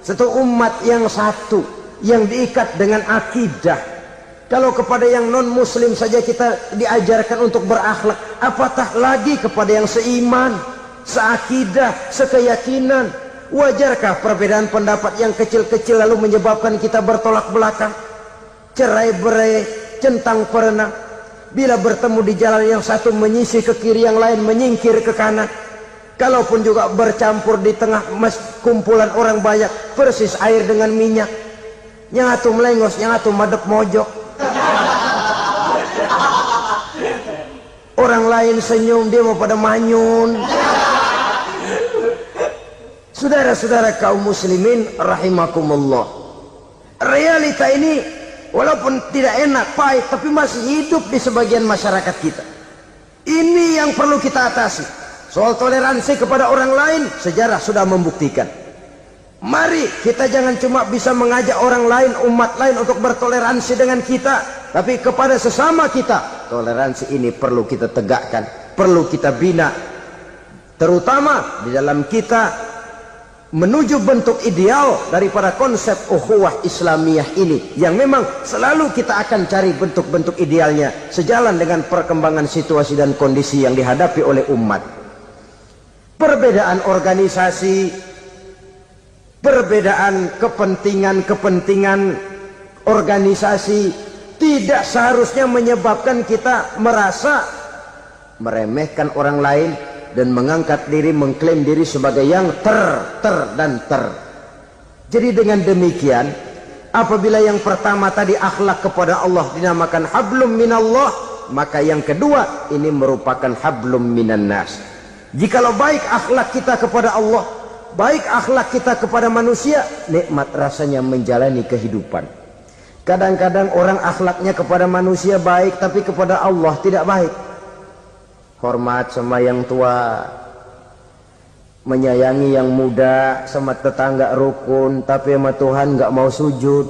satu umat yang satu, yang diikat dengan akidah. Kalau kepada yang non muslim saja kita diajarkan untuk berakhlak, apatah lagi kepada yang seiman, seakidah, sekeyakinan. Wajarkah perbedaan pendapat yang kecil-kecil lalu menyebabkan kita bertolak belakang, cerai-berai, centang perenang? Bila bertemu di jalan yang satu menyisih ke kiri, yang lain menyingkir ke kanan. Kalaupun juga bercampur di tengah kumpulan orang banyak, persis air dengan minyak. Yang atu melengos, yang atu madep mojok. Orang lain senyum, dia mau pada manyun. Saudara-saudara kaum muslimin rahimakumullah, realita ini walaupun tidak enak, pahit, tapi masih hidup di sebagian masyarakat kita. Ini yang perlu kita atasi. Soal toleransi kepada orang lain, sejarah sudah membuktikan. Mari kita jangan cuma bisa mengajak orang lain, umat lain untuk bertoleransi dengan kita, tapi kepada sesama kita. Toleransi ini perlu kita tegakkan, perlu kita bina, terutama di dalam kita menuju bentuk ideal daripada konsep ukhuwah Islamiyah ini, yang memang selalu kita akan cari bentuk-bentuk idealnya sejalan dengan perkembangan situasi dan kondisi yang dihadapi oleh umat. Perbedaan organisasi, perbedaan kepentingan organisasi tidak seharusnya menyebabkan kita merasa meremehkan orang lain dan mengangkat diri, mengklaim diri sebagai yang ter. Jadi dengan demikian, apabila yang pertama tadi akhlak kepada Allah dinamakan hablum minallah, maka yang kedua ini merupakan hablum minan nas. Jikalau baik akhlak kita kepada Allah, baik akhlak kita kepada manusia, nikmat rasanya menjalani kehidupan. Kadang-kadang orang akhlaknya kepada manusia baik, tapi kepada Allah tidak baik. Hormat sama yang tua, menyayangi yang muda, sama tetangga rukun, tapi sama Tuhan nggak mau sujud.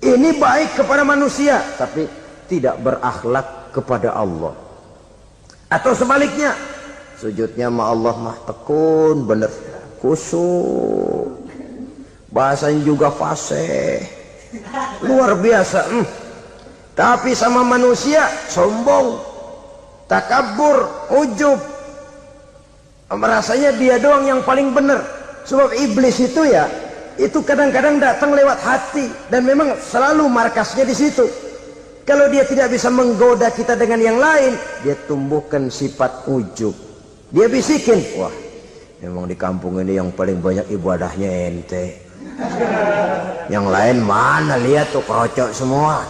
Ini baik kepada manusia, tapi tidak berakhlak kepada Allah. Atau sebaliknya, sujudnya sama Allah mah tekun, bener, khusyuk, bahasanya juga fasih, luar biasa. Tapi sama manusia sombong, takabur, ujub, merasanya dia doang yang paling benar. Sebab iblis itu ya, itu kadang-kadang datang lewat hati, dan memang selalu markasnya di situ. Kalau dia tidak bisa menggoda kita dengan yang lain, dia tumbuhkan sifat ujub. Dia bisikin, wah memang di kampung ini yang paling banyak ibadahnya ente, yang lain mana, lihat tuh kerocok semua.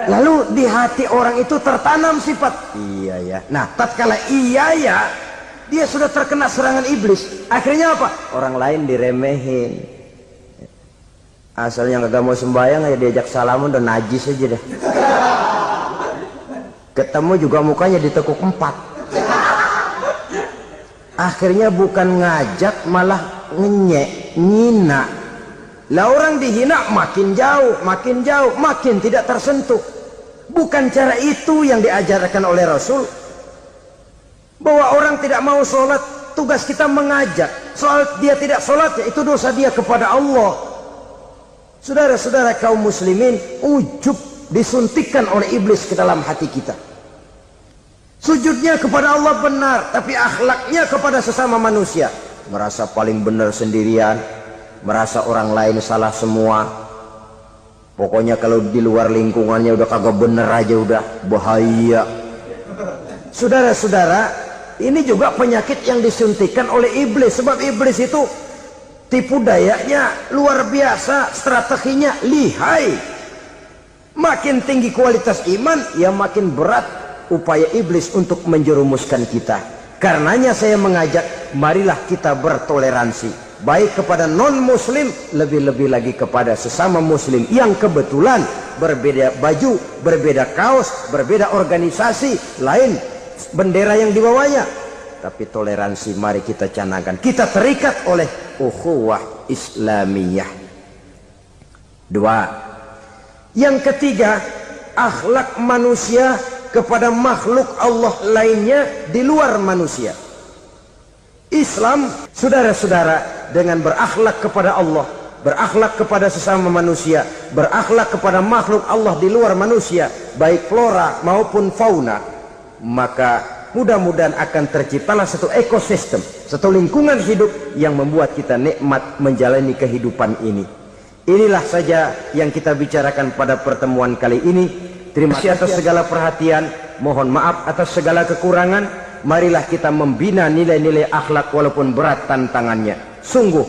Lalu di hati orang itu tertanam sifat iya ya. Nah, tatkala iya ya, dia sudah terkena serangan iblis. Akhirnya apa? Orang lain diremehin. Asalnya kagak mau sembahyang ya diajak salaman, udah najis aja dah. Ketemu juga mukanya ditekuk 4. Akhirnya bukan ngajak, malah ngenyek, ngina. Lah orang dihina makin jauh, makin tidak tersentuh. Bukan cara itu yang diajarkan oleh Rasul. Bahwa orang tidak mau sholat, tugas kita mengajak. Soal dia tidak sholat, ya itu dosa dia kepada Allah. Saudara-saudara kaum muslimin, ujub disuntikkan oleh iblis ke dalam hati kita. Sujudnya kepada Allah benar, tapi akhlaknya kepada sesama manusia merasa paling benar sendirian, merasa orang lain salah semua. Pokoknya kalau di luar lingkungannya udah kagak bener aja, udah bahaya. Saudara-saudara, ini juga penyakit yang disuntikkan oleh iblis. Sebab iblis itu tipu dayanya luar biasa, strateginya lihai. Makin tinggi kualitas iman, ya makin berat upaya iblis untuk menjerumuskan kita. Karenanya saya mengajak, marilah kita bertoleransi, baik kepada non-muslim, lebih-lebih lagi kepada sesama muslim yang kebetulan berbeda baju, berbeda kaos, berbeda organisasi, lain bendera yang dibawanya. Tapi toleransi mari kita canangkan. Kita terikat oleh ukhuwah Islamiyah. 2. Yang ketiga, akhlak manusia kepada makhluk Allah lainnya di luar manusia. Islam, saudara-saudara, dengan berakhlak kepada Allah, berakhlak kepada sesama manusia, berakhlak kepada makhluk Allah di luar manusia, baik flora maupun fauna, maka mudah-mudahan akan terciptalah satu ekosistem, satu lingkungan hidup yang membuat kita nikmat menjalani kehidupan ini. Inilah saja yang kita bicarakan pada pertemuan kali ini. Terima kasih atas segala perhatian, mohon maaf atas segala kekurangan. Marilah kita membina nilai-nilai akhlak walaupun berat tantangannya. Sungguh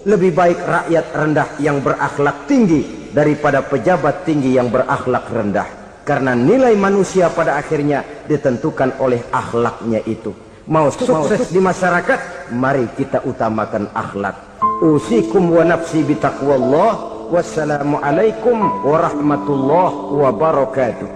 lebih baik rakyat rendah yang berakhlak tinggi daripada pejabat tinggi yang berakhlak rendah. Karena nilai manusia pada akhirnya ditentukan oleh akhlaknya itu. Mau sukses di masyarakat, mari kita utamakan akhlak. Usikum wa nafsi bitaqwallah. Wassalamualaikum warahmatullahi wabarakatuh.